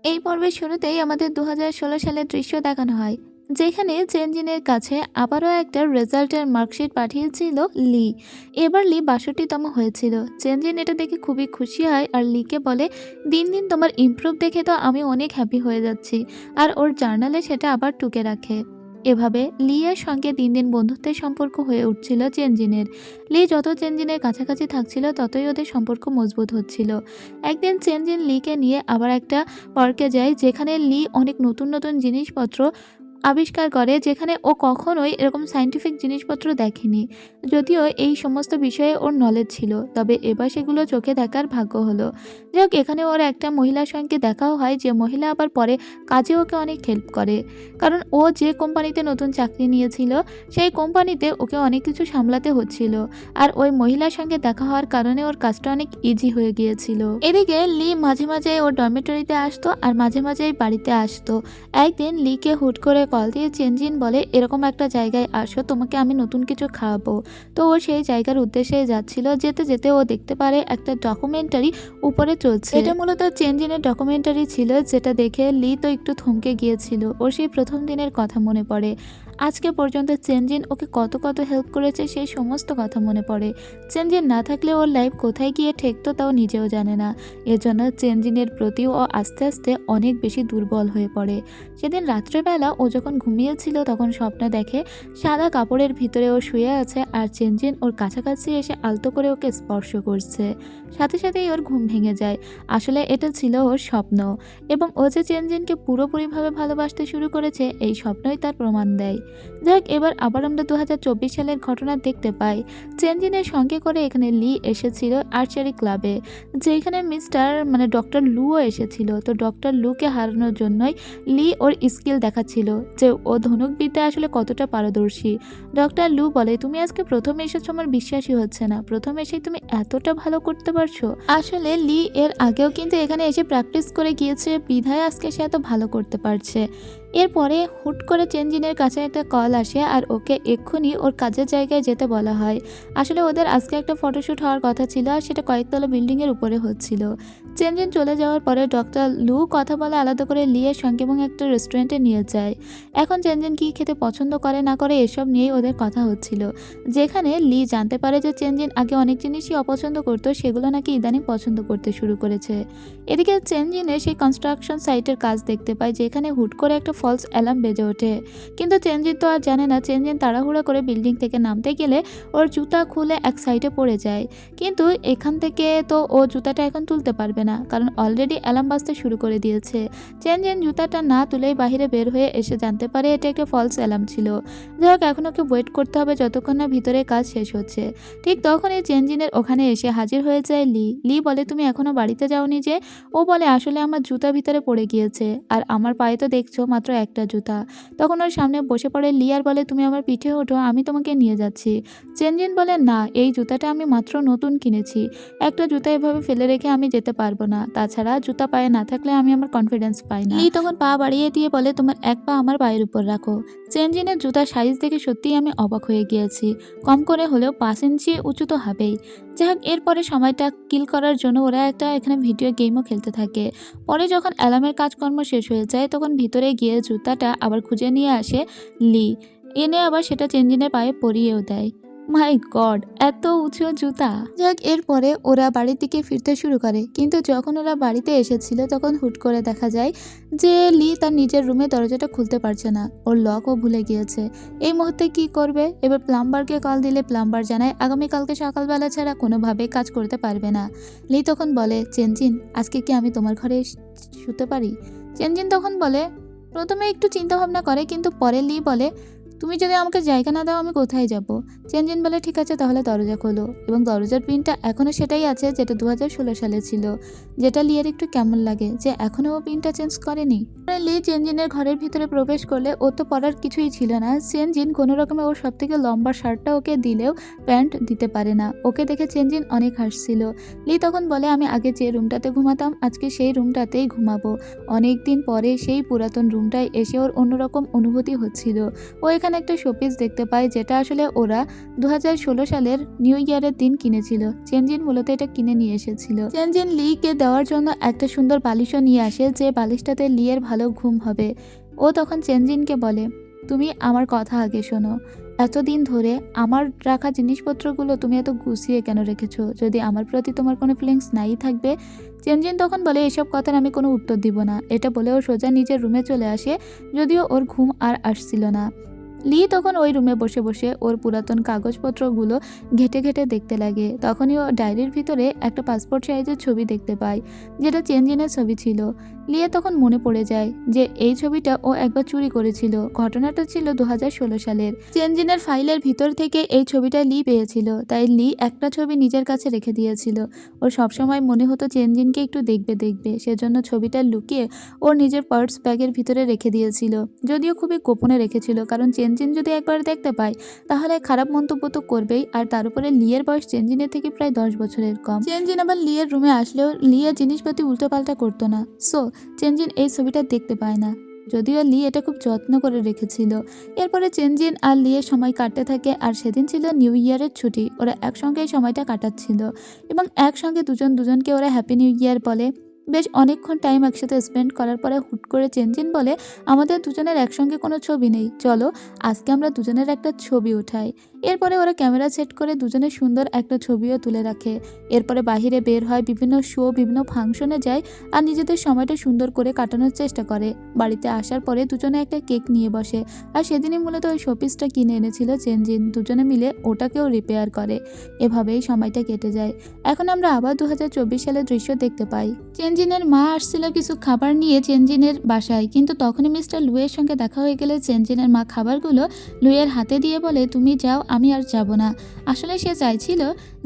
এই পর্বের শুরুতেই আমাদের ২০১৬ সালের দৃশ্য দেখানো হয়, যেখানে চেনজিনের কাছে আবারও একটা রেজাল্টের মার্কশিট পাঠিয়েছিল লি। এবার লি ৬২তম হয়েছিল। চেনজিন এটা দেখে খুবই খুশি হয় আর লিকে বলে, দিন দিন তোমার ইমপ্রুভ দেখে তো আমি অনেক হ্যাপি হয়ে যাচ্ছি। আর ওর জার্নালে সেটা আবার টুকে রাখে। এভাবে লি এর সঙ্গে দিন দিন বন্ধুত্বের সম্পর্ক হয়ে উঠছিল চেনজিনের। লি যত চেনজিনের কাছাকাছি থাকছিল ততই ওদের সম্পর্ক মজবুত হচ্ছিল। একদিন চেনজিন লিকে নিয়ে আবার একটা পার্কে যায়, যেখানে লি অনেক নতুন নতুন জিনিসপত্র আবিষ্কার করে, যেখানে ও কখনোই এরকম সায়েন্টিফিক জিনিসপত্র দেখেনি। যদিও এই সমস্ত বিষয়ে ওর নলেজ ছিল, তবে এবার সেগুলো চোখে দেখার ভাগ্য হলো। যাই হোক, এখানে ওর একটা মহিলার সঙ্গে দেখাও হয়, যে মহিলা আবার পরে কাজে ওকে অনেক হেল্প করে। কারণ ও যে কোম্পানিতে নতুন চাকরি নিয়েছিল সেই কোম্পানিতে ওকে অনেক কিছু সামলাতে হচ্ছিল, আর ওই মহিলার সঙ্গে দেখা হওয়ার কারণে ওর কাজটা অনেক ইজি হয়ে গিয়েছিল। এদিকে লি মাঝে মাঝে ওর ডরমেটরিতে আসতো আর মাঝে মাঝেই বাড়িতে আসতো। একদিন লিকে হুট করে কল দিয়ে চেনজিন বলে, এরকম একটা জায়গায় আসো, তোমাকে আমি নতুন কিছু খাওয়াবো। তো ও সেই জায়গার উদ্দেশ্যে যাচ্ছিল। যেতে যেতে ও দেখতে পারে একটা ডকুমেন্টারি উপরে চলছে। এটা মূলত চেনজিনের ডকুমেন্টারি ছিল, যেটা দেখে লি তো একটু থমকে গিয়েছিল। ওর সেই প্রথম দিনের কথা মনে পড়ে। আজকে পর্যন্ত চেনজিন ওকে কত কত হেল্প করেছে সেই সমস্ত কথা মনে পড়ে। চেনজিন না থাকলে ওর লাইফ কোথায় গিয়ে ঠেকতো তাও নিজেও জানে না। এজন্য চেনজিনের প্রতি ও আস্তে আস্তে অনেক বেশি দুর্বল হয়ে পড়ে। সেদিন রাত্রেবেলা ও যখন ঘুমিয়েছিল তখন স্বপ্ন দেখে সাদা কাপড়ের ভিতরে ও শুয়ে আছে, আর চেনজিন ওর কাছাকাছি এসে আলতো করে ওকে স্পর্শ করছে। সাথে সাথেই ওর ঘুম ভেঙে যায়। আসলে এটা ছিল ওর স্বপ্ন, এবং ও যে চেনজিনকে পুরোপুরিভাবে ভালোবাসতে শুরু করেছে এই স্বপ্নই তার প্রমাণ দেয়। যাক, এবার আবার আমরা ২০২৪ সালের ঘটনা দেখতে পাই। চেনজিনের সঙ্গে করে এখানে লি এসেছিল আর্চারি ক্লাবে, যেখানে ডক্টর লুও এসেছিল। তো ডক্টর লুকে হারানোর জন্যই লি ওর স্কিল দেখাচ্ছিল, যে ও ধনুকবিদ্যায় আসলে কতটা পারদর্শী। ডক্টর লু বলে, তুমি আজকে প্রথমে এসেছো, আমার বিশ্বাসই হচ্ছে না, প্রথম এসেই তুমি এতটা ভালো করতে পারছো। আসলে লি এর আগেও কিন্তু এখানে এসে প্র্যাকটিস করে গিয়েছে, বিধায় আজকে সে এত ভালো করতে পারছে। এরপরে হুট করে চেনজিনের কাছে একটা কল আসে আর ওকে এক্ষুনি ওর কাজের জায়গায় যেতে বলা হয়। আসলে ওদের আজকে একটা ফটোশ্যুট হওয়ার কথা ছিল, আর সেটা কয়েকতলা বিল্ডিংয়ের উপরে হচ্ছিল। চেনজিন চলে যাওয়ার পরে ডক্টর লু কথা বলে আলাদা করে লি এর সঙ্গে এবং একটা রেস্টুরেন্টে নিয়ে যায়। এখন চেনজিন কী খেতে পছন্দ করে না করে এসব নিয়েই ওদের কথা হচ্ছিল, যেখানে লি জানতে পারে যে চেনজিন আগে অনেক জিনিসই অপছন্দ করতো, সেগুলো নাকি ইদানিং পছন্দ করতে শুরু করেছে। এদিকে চেনজিনের সেই কনস্ট্রাকশন সাইটের কাজ দেখতে পায়, যেখানে হুট করে একটা ফলস অ্যালার্ম বেজে ওঠে। কিন্তু চেনজিন তো আর জানে না। চেনজিন তাড়াহুড়ো করে বিল্ডিং থেকে নামতে গেলে ওর জুতা খুলে এক সাইডে পড়ে যায়। কিন্তু এখান থেকে তো ও জুতাটা এখন তুলতে পারবে না, কারণ অলরেডি অ্যালার্ম বাজতে শুরু করে দিয়েছে। চেনজিন জুতাটা না তুলেই বাহিরে বের হয়ে এসে জানতে পারে এটা একটা ফলস অ্যালার্ম ছিল। যাই হোক, এখন ওকে ওয়েট করতে হবে যতক্ষণ না ভিতরে কাজ শেষ হচ্ছে। ঠিক তখনই চেনজিনের ওখানে এসে হাজির হয়ে যায় লি। লি বলে, তুমি এখনো বাড়িতে যাওনি যে? ও বলে, আসলে আমার জুতা ভিতরে পড়ে গিয়েছে, আর আমার পায়ে তো দেখছো মাত্র একটা জুতা। তখন ওর সামনে বসে পড়ে লি আর বলে, তুমি আমার পিঠে ওঠো, আমি তোমাকে নিয়ে যাচ্ছি। চেনজিন বলে, না, এই জুতাটা আমি মাত্র নতুন কিনেছি, একটা জুতা এভাবে ফেলে রেখে আমি যেতে পারবো না, তাছাড়া জুতা পায়ে না থাকলে আমি আমার কনফিডেন্স পাই না। লি তখন পা বাড়িয়ে দিয়ে বলে, তোমার এক পা আমার পায়ের উপর রাখো। চেনজিনের জুতার সাইজ দেখে সত্যিই আমি অবাক হয়ে গিয়েছি, কম করে হলেও 5 ইঞ্চি উঁচু তো হবেই। যাই হোক, এরপরে সময়টা কিল করার জন্য ওরা একটা এখানে ভিডিও গেমও খেলতে থাকে। পরে যখন অ্যালার্মের কাজকর্ম শেষ হয়ে যায় তখন ভিতরে গিয়ে জুতাটা আবার খুঁজে নিয়ে আসে লি। এনে আবার সেটা চেনজিনের পায়ে পরিয়েও দেয়। মাই গড, এত উঁচু জুতা! যাক, এরপরে ওরা বাড়ির দিকে ফিরতে শুরু করে, কিন্তু যখন ওরা বাড়িতে এসেছিল তখন হুট করে দেখা যায় যে লি তার নিজের রুমে দরজাটা খুলতে পারছে না, ওর লকও ভুলে গিয়েছে। এই মুহূর্তে কি করবে? এবার প্লাম্বারকে কল দিলে প্লাম্বার জানায় আগামীকালকে সকালবেলা ছাড়া কোনোভাবেই কাজ করতে পারবে না। লি তখন বলে, চেনজিন, আজকে কি আমি তোমার ঘরে শুতে পারি? চেনজিন তখন বলে, প্রথমে একটু চিন্তা ভাবনা করে, কিন্তু পরে লি বলে, তুমি যদি আমাকে জায়গা না দাও আমি কোথায় যাব? চেনজিন বলে, ঠিক আছে, তাহলে দরজা খোলো। এবং দরজার পিনটা এখনও সেটাই আছে যেটা ২০১৬ সালে ছিল, যেটা লিয়ের একটু কেমন লাগে যে এখনও ও পিনটা চেঞ্জ করেনি। লি চেনজিনের ঘরের ভিতরে প্রবেশ করলে ও তো পরার কিছুই ছিল না। চেনজিন কোনো রকমে ওর সব থেকে লম্বা শার্টটা ওকে দিলেও প্যান্ট দিতে পারে না। ওকে দেখে চেনজিন অনেক হাসছিল। লি তখন বলে, আমি আগে যে রুমটাতে ঘুমাতাম আজকে সেই রুমটাতেই ঘুমাবো। অনেক দিন পরে সেই পুরাতন রুমটায় এসে ওর অন্যরকম অনুভূতি হচ্ছিল। ও এখানে এখানে একটা শোপিস দেখতে পায় যেটা আসলে ওরা 2016 সালের নিউ ইয়ারের দিন কিনেছিল। চেনজিন মূলত এটা কিনে নিয়ে এসেছিল। চেনজিন লিকে দেওয়ার জন্য একটা সুন্দর বালিশও নিয়ে আসে, যে বালিশটাতে লিয়ের ভালো ঘুম হবে। ও তখন চেনজিনকে বলে, তুমি আমার কথা আগে শোনো, এতদিন ধরে আমার রাখা জিনিসপত্রগুলো তুমি এত গুছিয়ে কেন রেখেছো? যদি আমার প্রতি তোমার কোনো ফিলিংস নাই থাকবে। চেনজিন তখন বলে, এসব কথার আমি কোনো উত্তর দিব না। এটা বলে ও সোজা নিজের রুমে চলে আসে, যদিও ওর ঘুম আর আসছিল না। লি তখন ওই রুমে বসে বসে ওর পুরাতন কাগজপত্রগুলো ঘেটে ঘেটে দেখতে লাগে। তখনই ও ডায়েরির ভিতরে একটা পাসপোর্ট সাইজের ছবি দেখতে পায়, যেটা চেনজিনের ছবি ছিল। লিয়ে তখন মনে পড়ে যায় যে এই ছবিটা ও একবার চুরি করেছিল। ঘটনাটা ছিল 2016 সালের। চেনজিনের ফাইলের ভিতর থেকে এই ছবিটা লি পেয়েছিল, তাই লি একটা ছবি নিজের কাছে রেখে দিয়েছিল। ওর সবসময় মনে হতো চেনজিনকে একটু দেখবে দেখবে, সেজন্য ছবিটা লুকিয়ে ওর নিজের পার্স ব্যাগের ভিতরে রেখে দিয়েছিল। যদিও খুবই গোপনে রেখেছিল, কারণ চেনজিন যদি একবার দেখতে পায় তাহলে খারাপ মন্তব্য তো করবেই, আর তার উপরে লিয়ের বয়স চেনজিনের থেকে প্রায় 10 বছরের কম। চেনজিন আবার লিয়ের রুমে আসলেও লিয়ের জিনিসপাতি উল্টোপাল্টা করতো না, সো চেনজিন এই ছবিটা দেখতে পায় না। যদিও লি এটা খুব যত্ন করে রেখেছিল। এরপরে চেনজিন আর লিয়ের সময় কাটতে থাকে, আর সেদিন ছিল নিউ ইয়ারের ছুটি। ওরা একসঙ্গে এই সময়টা কাটাচ্ছিল এবং একসঙ্গে দুজন দুজনকে ওরা হ্যাপি নিউ ইয়ার বলে। বেশ অনেকক্ষণ টাইম একসাথে স্পেন্ড করার পরে হুট করে চেনজিন বলে, আমাদের দুজনের একসঙ্গে কোনো ছবি নেই, চলো আজকে আমরা দুজনের একটা ছবি উঠাই। এরপরে ওরা ক্যামেরা সেট করে দুজনের সুন্দর একটা ছবিও তুলে রাখে। এরপরে বাহিরে বের হয়, বিভিন্ন শো বিভিন্ন ফাংশনে যায় আর নিজেদের সময়টা সুন্দর করে কাটানোর চেষ্টা করে। বাড়িতে আসার পরে দুজনে একটা কেক নিয়ে বসে, আর সেদিনই মূলত ওই শোপিসটা কিনে এনেছিল চেনজিন। দুজনে মিলে ওটাকেও রিপেয়ার করে। এভাবেই সময়টা কেটে যায়। এখন আমরা আবার 2024 সালের দৃশ্য দেখতে পাই। চেনজিনের মা আসছিল কিছু খাবার নিয়ে চেনজিনের বাসায়, কিন্তু তখনই মিস্টার লুয়ের সঙ্গে দেখা হয়ে গেলে চেনজিনের মা খাবারগুলো লুয়ের হাতে দিয়ে বলে, তুমি যাও, আমি আর যাব না। আসলে সে চাইছিল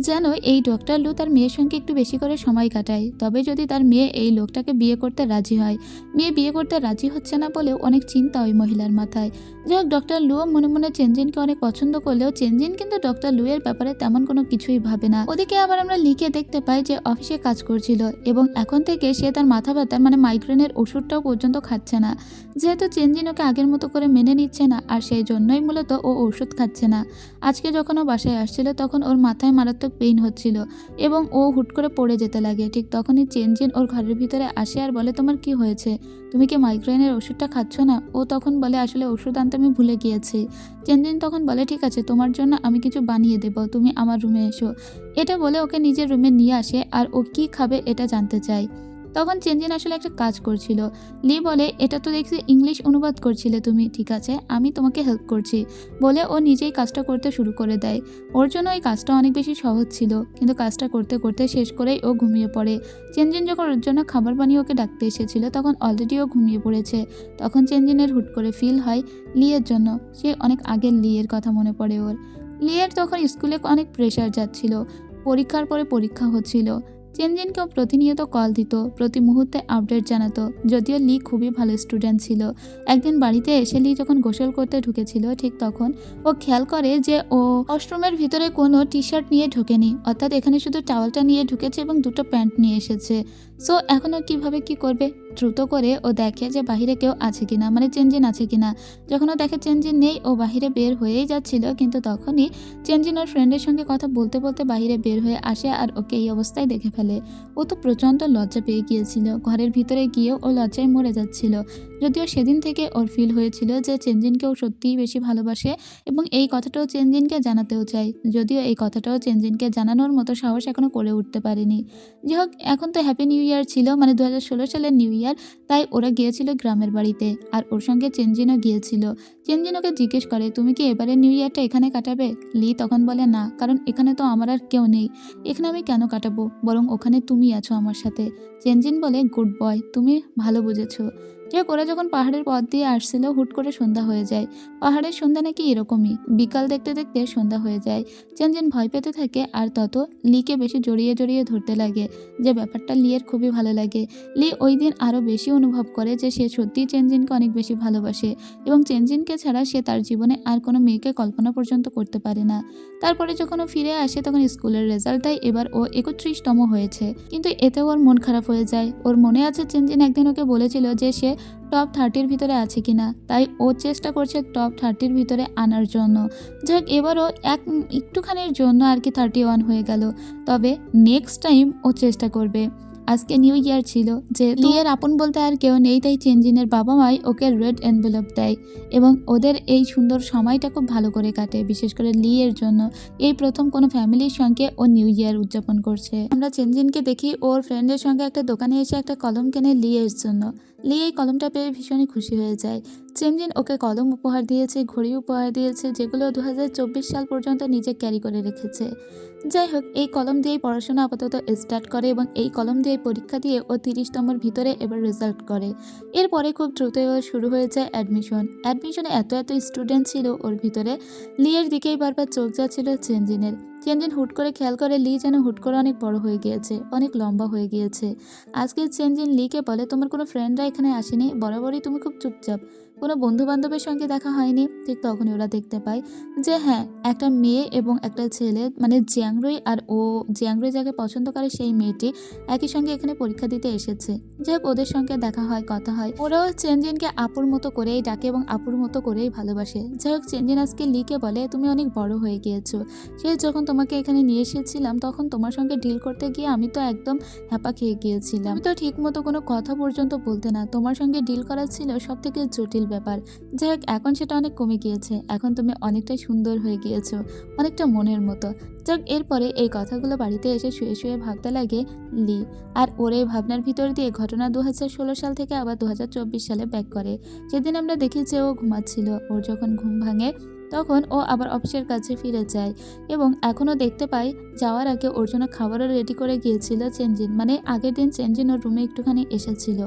যেন এই ডক্টর লু তার মেয়ের সঙ্গে একটু বেশি করে সময় কাটায়, তবে যদি তার মেয়ে এই লোকটাকে বিয়ে করতে রাজি হয়। মেয়ে বিয়ে করতে রাজি হচ্ছে না বলেও অনেক চিন্তা ওই মহিলার মাথায়। যাই হোক, ডক্টর লুও মনে মনে চেনজিনকে অনেক পছন্দ করলেও চেনজিন কিন্তু ডক্টর লুয়ের ব্যাপারে তেমন কোনো কিছুই ভাবে না। ওদিকে আবার আমরা লিকে দেখতে পাই যে অফিসে কাজ করছিল এবং এখন থেকে সে তার মাথা ব্যথার মানে মাইগ্রেনের ওষুধটাও পর্যন্ত খাচ্ছে না, যেহেতু চেনজিন ওকে আগের মতো করে মেনে নিচ্ছে না, আর সেই জন্যই মূলত ও ওষুধ খাচ্ছে না। আজকে যখন ও বাসায় আসছিল তখন ওর মাথায় মারাত্মক পেইন হচ্ছিল এবং ও হুট করে পড়ে যেতে লাগে। ঠিক তখনই চেনজিন ওর ঘরের ভিতরে আসে আর বলে, তোমার কি হয়েছে? তুমি কি মাইগ্রেনের ওষুধটা খাচ্ছ না? ও তখন বলে, আসলে ওষুধ আনতে আমি ভুলে গিয়েছি। চেনজিন তখন বলে, ঠিক আছে, তোমার জন্য আমি কিছু বানিয়ে দেবো, তুমি আমার রুমে এসো। এটা বলে ওকে নিজের রুমে নিয়ে আসে আর ও কি খাবে এটা জানতে চায়। তখন চেনজিন আসলে একটা কাজ করছিল। লি বলে, এটা তো দেখছি ইংলিশ অনুবাদ করছিলে তুমি, ঠিক আছে আমি তোমাকে হেল্প করছি বলে ও নিজেই কাজটা করতে শুরু করে দেয়। ওর জন্য এই কাজটা অনেক বেশি সহজ ছিল, কিন্তু কাজটা করতে করতে শেষ করেই ও ঘুমিয়ে পড়ে। চেনজিন যখন ওর জন্য খাবার বানিয়ে ওকে ডাকতে এসেছিল তখন অলরেডি ও ঘুমিয়ে পড়েছে। তখন চেনজিনের হুট করে ফিল হয় লিয়ের জন্য। সে অনেক আগের লিয়ের কথা মনে পড়ে ওর। লিয়ের তখন স্কুলে অনেক প্রেশার যাচ্ছিল, পরীক্ষার পরে পরীক্ষা হচ্ছিল। চেনজিনকেও প্রতিনিয়ত কল দিত, প্রতি মুহূর্তে আপডেট জানাতো। যদিও লি খুবই ভালো স্টুডেন্ট ছিল। একদিন বাড়িতে এসে লি যখন গোসল করতে ঢুকেছিল ঠিক তখন ও খেয়াল করে যে ও ওয়াশরুমের ভিতরে কোনো টি শার্ট নিয়ে ঢোকেনি, অর্থাৎ এখানে শুধু টাওয়ালটা নিয়ে ঢুকেছে এবং দুটো প্যান্ট নিয়ে এসেছে। সো এখনও কিভাবে কি করবে? দ্রুত করে ও দেখে যে বাহিরে কেউ আছে কিনা, মানে চেনজিন আছে কিনা। যখন ও দেখে চেনজিন নেই, ও বাহিরে বের হয়েই যাচ্ছিল, কিন্তু তখনই চেনজিন ওর ফ্রেন্ডের সঙ্গে কথা বলতে বলতে বাহিরে বের হয়ে আসে আর ওকে এই অবস্থায় দেখে ফেলে। ও তো প্রচণ্ড লজ্জা পেয়ে গিয়েছিল, ঘরের ভিতরে গিয়েও ও লজ্জায় মরে যাচ্ছিল। যদিও সেদিন থেকে ওর ফিল হয়েছিল যে চেনজিনকে ও সত্যিই বেশি ভালোবাসে এবং এই কথাটাও চেনজিনকে জানাতেও চায়, যদিও এই কথাটাও চেনজিনকে জানানোর মতো সাহস এখনো করে উঠতে পারেনি। যাই হোক, এখন তো হ্যাপি নিউ ইয়ার ছিল, মানে 2016 সালের নিউ ইয়ার, তাই ওরা গিয়েছিল গ্রামের বাড়িতে আর ওর সঙ্গে চেনজিনও গিয়েছিল। চেনজিন ওকে জিজ্ঞেস করে, তুমি কি এবারে নিউ ইয়ারটা এখানে কাটাবে? লি তখন বলে, না, কারণ এখানে তো আমার আর কেউ নেই, এখানে আমি কেন কাটাবো, বরং ওখানে তুমি আছো আমার সাথে। চেনজিন বলে, গুড বয়, তুমি ভালো বুঝেছো। যাক, ওরা যখন পাহাড়ের পথ দিয়ে আসছিল হুট করে সন্ধ্যা হয়ে যায়। পাহাড়ের সন্ধ্যা নাকি এরকমই, বিকাল দেখতে দেখতে সন্ধ্যা হয়ে যায়। চেনজিন ভয় পেতে থাকে আর তত লিকে বেশি জড়িয়ে জড়িয়ে ধরতে লাগে, যে ব্যাপারটা লিয়ের খুবই ভালো লাগে। লি ওই দিন আরও বেশি অনুভব করে যে সে সত্যিই চেনজিনকে অনেক বেশি ভালোবাসে এবং চেনজিনকে ছাড়া সে তার জীবনে আর কোনো মেয়েকে কল্পনা পর্যন্ত করতে পারে না। তারপরে যখন ও ফিরে আসে তখন স্কুলের রেজাল্ট দেয়, এবার ও 31তম হয়েছে, কিন্তু এতেও ওর মন খারাপ হয়ে যায়। ওর মনে আছে চেনজিন একদিন ওকে বলেছিল যে সে টপ 30-র ভিতরে আছে কিনা, তাই ও চেষ্টা করছে টপ 30-র ভিতরে আনার জন্য। যাক এবারও একটুখানির জন্য আর কি 31 হয়ে গেল, তবে নেক্সট টাইম ও চেষ্টা করবে। আজকে নিউ ইয়ার ছিল, যে লিয়ের আপন বলতে আর কেউ নেই, তাই চেনজিনের বাবা মাই ওকে রেড এনভেলপ দেয় এবং ওদের এই সুন্দর সময়টা খুব ভালো করে কাটে। বিশেষ করে লিয়ের জন্য এই প্রথম কোনো ফ্যামিলির সঙ্গে ও নিউ ইয়ার উদযাপন করছে। আমরা চেনজিনকে দেখি ওর ফ্রেন্ডের সঙ্গে একটা দোকানে এসে একটা কলম কেনে লিয়ের জন্য। লি এই কলমটা পেয়ে ভীষণই খুশি হয়ে যায়। চেনজিন ওকে কলম উপহার দিয়েছে, ঘড়ি উপহার দিয়েছে, যেগুলো 2024 সাল পর্যন্ত নিজে ক্যারি করে রেখেছে। যাই হোক, এই কলম দিয়েই পড়াশোনা আপাতত স্টার্ট করে এবং এই কলম দিয়ে পরীক্ষা দিয়ে ও 30তমের ভিতরে এবার রেজাল্ট করে। এরপরে খুব দ্রুতই ওর শুরু হয়ে যায় অ্যাডমিশনে এত স্টুডেন্ট ছিল ওর ভিতরে। লিয়ের দিকেই বারবার চোখ যাচ্ছিল চেনজিনের। চেনজিন হুট করে খেয়াল করে লি যেন হুট করে অনেক বড় হয়ে গিয়েছে, অনেক লম্বা হয়ে গিয়েছে। আজকে চেনজিন লিকে বলে, তোমার কোনো ফ্রেন্ডরা এখানে আসেনি, বরাবরই তুমি খুব চুপচাপ, কোনো বন্ধু বান্ধবের সঙ্গে দেখা হয়নি। ঠিক তখনই ওরা দেখতে পায় যে হ্যাঁ, একটা মেয়ে এবং একটা ছেলে, মানে জিয়াংরুই আর ও জিয়াংরুই যাকে পছন্দ করে সেই মেয়েটি একই সঙ্গে এখানে পরীক্ষা দিতে এসেছে। যাই হোক, ওদের সঙ্গে দেখা হয়, কথা হয়। ওরাও চেনজিনকে আপুর মতো করেই ডাকে এবং আপুর মতো করেই ভালোবাসে। যাই হোক, চেনজিন আজকে লিকে বলে, তুমি অনেক বড় হয়ে গিয়েছো। সে যখন তোমাকে এখানে নিয়ে এসেছিলাম তখন তোমার সঙ্গে ডিল করতে গিয়ে আমি তো একদম হ্যাপা খেয়ে গিয়েছিলাম। তুমি তো ঠিক মতো কোনো কথা পর্যন্ত বলতে না, তোমার সঙ্গে ডিল করা ছিল সব থেকে জটিল ব্যাপার। যাই হোক, এখন সেটা অনেক কমে গিয়েছে, এখন তুমি অনেকটাই সুন্দর হয়ে গিয়েছো, অনেকটা মনের মতো। যাক, এরপরে এই কথাগুলো বাড়িতে এসে শুয়ে শুয়ে ভাবতে লাগে লি। আর ওর এই ভাবনার ভিতর দিয়ে ঘটনা 2016 সাল থেকে আবার 2024 সালে ব্যাক করে। সেদিন আমরা দেখি যে ও ঘুমাচ্ছিল। ওর যখন ঘুম ভাঙে তখন ও আবার অফিসের কাছে ফিরে যায় এবং এখনও দেখতে পাই যাওয়ার আগে ওর জন্য খাবারও রেডি করে গিয়েছিল চেনজিন। মানে আগের দিন চেনজিন ওর রুমে একটুখানি এসেছিল।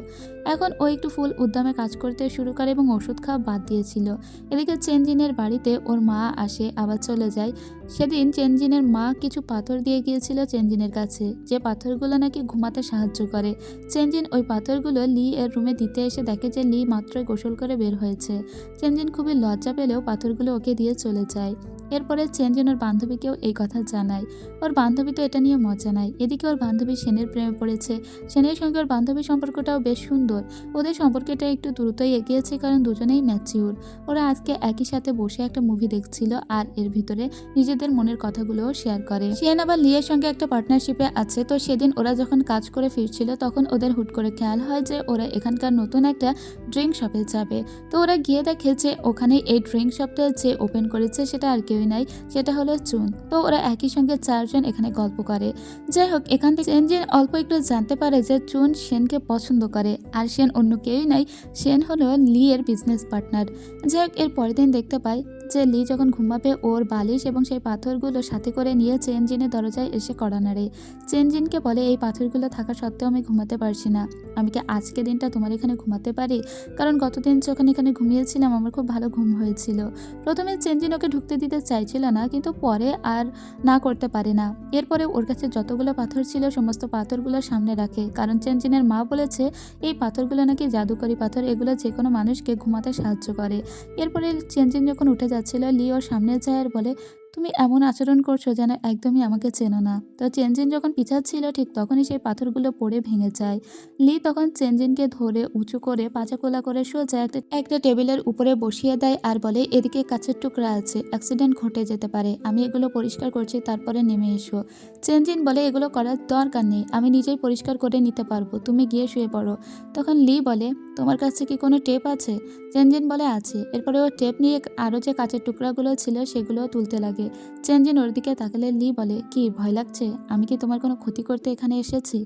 এখন ও একটু ফুল উদ্যমে কাজ করতে শুরু করে এবং ওষুধ খাওয়া বাদ দিয়েছিল। এদিকে চেনজিনের বাড়িতে ওর মা আসে, আবার চলে যায়। সেদিন চেনজিনের মা কিছু পাথর দিয়ে গিয়েছিল চেনজিনের কাছে, যে পাথরগুলো নাকি ঘুমাতে সাহায্য করে। চেনজিন ওই পাথরগুলো লি এর রুমে দিতে এসে দেখে যে লি মাত্রই গোসল করে বের হয়েছে। চেনজিন খুবই লজ্জা পেলেও পাথরগুলো ওকে দিয়ে চলে যায়। এরপরে চেনজিন ওর বান্ধবীকেও এই কথা জানায়। ওর বান্ধবী তো এটা নিয়ে মজা নেয়। এদিকে ওর বান্ধবী সেনের প্রেমে পড়েছে। সেনের সঙ্গে ওর বান্ধবীর সম্পর্কটাও বেশ সুন্দর। ওদের সম্পর্কটা একটু দ্রুতই এগিয়েছে, কারণ দুজনেই ম্যাচিউর। ওরা আজকে একই সাথে বসে একটা মুভি দেখছিল আর এর ভিতরে নিজেদের মনের কথাগুলোও শেয়ার করে। সেন আবার লিয়ের সঙ্গে একটা পার্টনারশিপে আছে। তো সেদিন ওরা যখন কাজ করে ফিরছিল তখন ওদের হুট করে খেয়াল হয় যে ওরা এখানকার নতুন একটা ড্রিঙ্ক শপে যাবে। তো ওরা গিয়ে দেখে যে ওখানে এই ড্রিঙ্ক শপটা যে ওপেন করেছে সেটা আর কেউই নাই, সেটা হলো চুন। তো ওরা একই সঙ্গে চারজন এখানে গল্প করে। যাই হোক, এখান থেকে চেনজিন অল্প একটু জানতে পারে যে চুন সেনকে পছন্দ করে, আর সেন অন্য কেউই নাই, সেন হলো লি এর বিজনেস পার্টনার। যাই হোক, এর পরের দিন দেখতে পাই যে লি যখন ঘুমাবে ওর বালিশ এবং সেই পাথরগুলো সাথে করে নিয়ে চেনজিনের দরজায় এসে কড়া নাড়ে। চেনজিনকে বলে, এই পাথরগুলো থাকা সত্ত্বেও আমি ঘুমাতে পারছি না, আমি কি আজকে দিনটা তোমার এখানে ঘুমাতে পারি? কারণ গতদিন যখন এখানে ঘুমিয়েছিলাম আমার খুব ভালো ঘুম হয়েছিল। প্রথমে চেনজিন ওকে ঢুকতে দিতে চাইছিল না, কিন্তু পরে আর না করতে পারে না। এরপরে ওর কাছে যতগুলো পাথর ছিল সমস্ত পাথরগুলো সামনে রাখে, কারণ চেনজিনের মা বলেছে এই পাথরগুলো নাকি জাদুকরি পাথর, এগুলো যে কোনো মানুষকে ঘুমাতে সাহায্য করে। এরপরে চেনজিন যখন উঠে যাচ্ছিল লি ওর সামনে যায় আর বলে, তুমি এমন আচরণ করছো যেন একদমই আমাকে চেনো না। তো চেনজিন যখন পিছাচ্ছিল ঠিক তখনই সেই পাথরগুলো পড়ে ভেঙে যায়। লি তখন চেনজিনকে ধরে উঁচু করে পাচাকোলা করে সোজা একটা টেবিলের উপরে বসিয়ে দেয় আর বলে, এদিকে কাছের টুকরা আছে, অ্যাক্সিডেন্ট ঘটে যেতে পারে, আমি এগুলো পরিষ্কার করছি, তারপরে নেমে এসো। চেনজিন বলে, এগুলো করার দরকার নেই, আমি নিজেই পরিষ্কার করে নিতে পারবো, তুমি গিয়ে শুয়ে পড়ো। তখন লি বলে, তোমার কাছে কি কোনো টেপ আছে? চেনজিন বলে, আছে। এরপরে ও টেপ নিয়ে আরও যে কাচের টুকরাগুলো ছিল সেগুলো তুলতে লাগে। চেনজিন ওর দিকে তাকালে লি বলে, কি ভয় লাগছে? আমি কি তোমার কোনো ক্ষতি করতে এখানে এসেছি?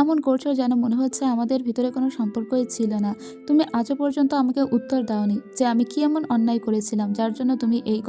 এমন করছো যেন মনে হচ্ছে আমাদের ভিতরে কোনো সম্পর্কই ছিল না। তুমি আজও পর্যন্ত আমাকে উত্তর দাওনি যে আমি কি এমন অন্যায় করেছিলাম যার জন্য তুমি এই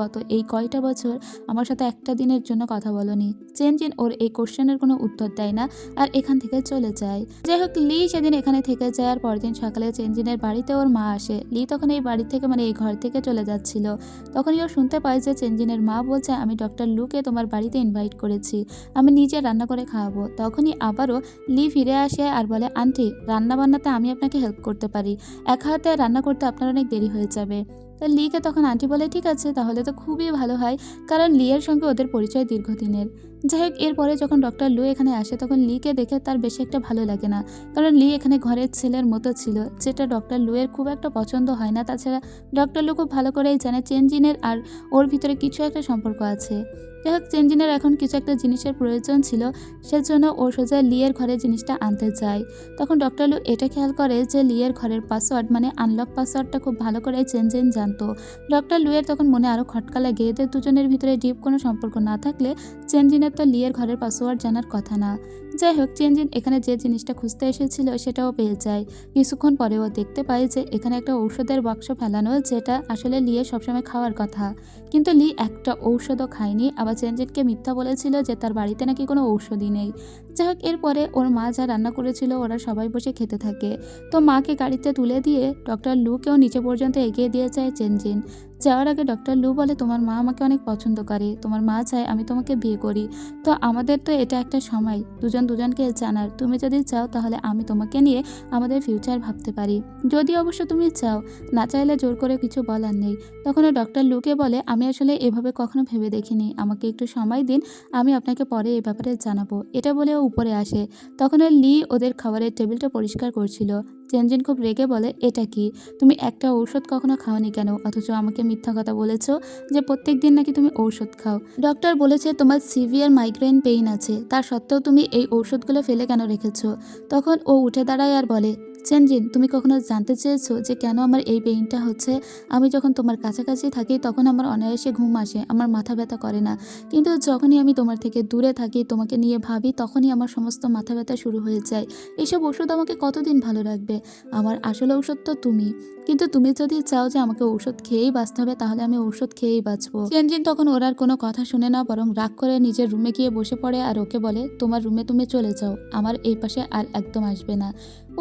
কয়টা বছর আমার সাথে একটা দিনের জন্য কথা বলোনি। চেনজিন ওর এই কোশ্চেনের কোনো উত্তর দেয় না আর এখান থেকে চলে যায়। যাই হোক, লি সেদিন এখানে থেকে যায় আর পরদিন সকালে চেনজিনের বাড়িতে ওর মা আসে। লি তখন এই বাড়ি থেকে, মানে এই ঘর থেকে চলে যাচ্ছিল। তখনই ও শুনতে পায় যে চেনজিনের মা বলছে, আমি ডক্টর লুকে তোমার বাড়িতে ইনভাইট করেছি, আমি নিজে রান্না করে খাওয়াবো। তখনই আবারও লি ফিরে আসে আর বলে, আন্টি রান্না বান্নাতে আমি আপনাকে হেল্প করতে পারি, এক হাতে রান্না করতে আপনার অনেক দেরি হয়ে যাবে। তো লিকে তখন আন্টি বলে, ঠিক আছে তাহলে তো খুবই ভালো হয়, কারণ লিয়ের সঙ্গে ওদের পরিচয় দীর্ঘদিনের। যাই হোক, এরপরে যখন ডক্টর লু এখানে আসে তখন লিকে দেখে তার বেশি একটা ভালো লাগে না, কারণ লি এখানে ঘরের ছেলের মতো ছিল, যেটা ডক্টর লু এর খুব একটা পছন্দ হয় না। তাছাড়া ডক্টর লু খুব ভালো করেই জানে চেনজিনের আর ওর ভিতরে কিছু একটা সম্পর্ক আছে। যাই হোক, চেনজিনের এখন কিছু একটা জিনিসের প্রয়োজন ছিল, সেজন্য ও সোজা লিয়ের ঘরে জিনিসটা আনতে চায়। তখন ডক্টর লু এটা খেয়াল করে যে লিয়ের ঘরের পাসওয়ার্ড মানে আনলক পাসওয়ার্ডটা খুব ভালো করে চেনজিন জানতো। ডক্টর লুয়ের তখন মনে আরও খটকা লাগে, এদের দুজনের ভিতরে ডিপ কোনো সম্পর্ক না থাকলে চেনজিনের তো লিয়ের ঘরের পাসওয়ার্ড জানার কথা না। যাই হোক, চেনজিন এখানে যে জিনিসটা খুঁজতে এসেছিল সেটাও পেয়ে যায়। কিছুক্ষণ পরে ও দেখতে পায় যে এখানে একটা ঔষধের বাক্স ফেলানো, যেটা আসলে লিয়ে সবসময় খাওয়ার কথা, কিন্তু লি একটা ঔষধও খায়নি। আবার চেনজিনকে মিথ্যা বলেছিল যে তার বাড়িতে নাকি কোনো ঔষধই নেই। যাই হোক, এরপরে ওর মা যা রান্না করেছিল ওরা সবাই বসে খেতে থাকে। তো মাকে গাড়িতে তুলে দিয়ে ডক্টর লুকেও নিচে পর্যন্ত এগিয়ে দিয়ে যায় চেনজিন। যাওয়ার আগে ডক্টর লু বলে, তোমার মা আমাকে অনেক পছন্দ করে, তোমার মা চায় আমি তোমাকে বিয়ে করি। তো আমাদের তো এটা একটা সময় দুজন দুজনকে জানার, তুমি যদি চাও তাহলে আমি তোমাকে নিয়ে আমাদের ফিউচার ভাবতে পারি, যদি অবশ্য তুমি চাও, না চাইলে জোর করে কিছু বলার নেই। তখন ডক্টর লুকে বলে, আমি আসলে এভাবে কখনো ভেবে দেখিনি, আমাকে একটু সময় দিন, আমি আপনাকে পরে এই ব্যাপারে জানাবো। এটা বলে ও উপরে আসে। তখন লি ওদের খাবারের টেবিলটা পরিষ্কার করছিল। চেনজিন খুব রেগে বলে, এটা কি, তুমি একটা ঔষধ কখনো খাওনি কেন, অথচ আমাকে মিথ্যা কথা বলেছো যে প্রত্যেক দিন নাকি তুমি ঔষধ খাও। ডক্টর বলেছে তোমার সিভিয়ার মাইগ্রেন পেইন আছে, তার সত্ত্বেও তুমি এই ঔষধগুলো ফেলে কেন রেখেছো। তখন ও উঠে দাঁড়ায় আর বলে, চেনজিন তুমি কখনো জানতে চেয়েছো যে কেন আমার এই পেইনটা হচ্ছে। আমি যখন তোমার কাছাকাছি থাকি তখন আমার অনায়াসে ঘুম আসে, আমার মাথা ব্যথা করে না, কিন্তু যখনই আমি তোমার থেকে দূরে থাকি, তোমাকে নিয়ে ভাবি, তখনই আমার সমস্ত মাথা ব্যথা শুরু হয়ে যায়। এসব ওষুধ আমাকে কতদিন ভালো রাখবে, আমার আসল ঔষধ তো তুমি, কিন্তু তুমি যদি চাও যে আমাকে ঔষধ খেয়েই বাঁচতে হবে তাহলে আমি ঔষধ খেয়েই বাঁচবো। চেনজিন তখন ওর আর কোনো কথা শুনে না, বরং রাগ করে নিজের রুমে গিয়ে বসে পড়ে আর ওকে বলে, তোমার রুমে তুমি চলে যাও, আমার এই পাশে আর একদম আসবে না।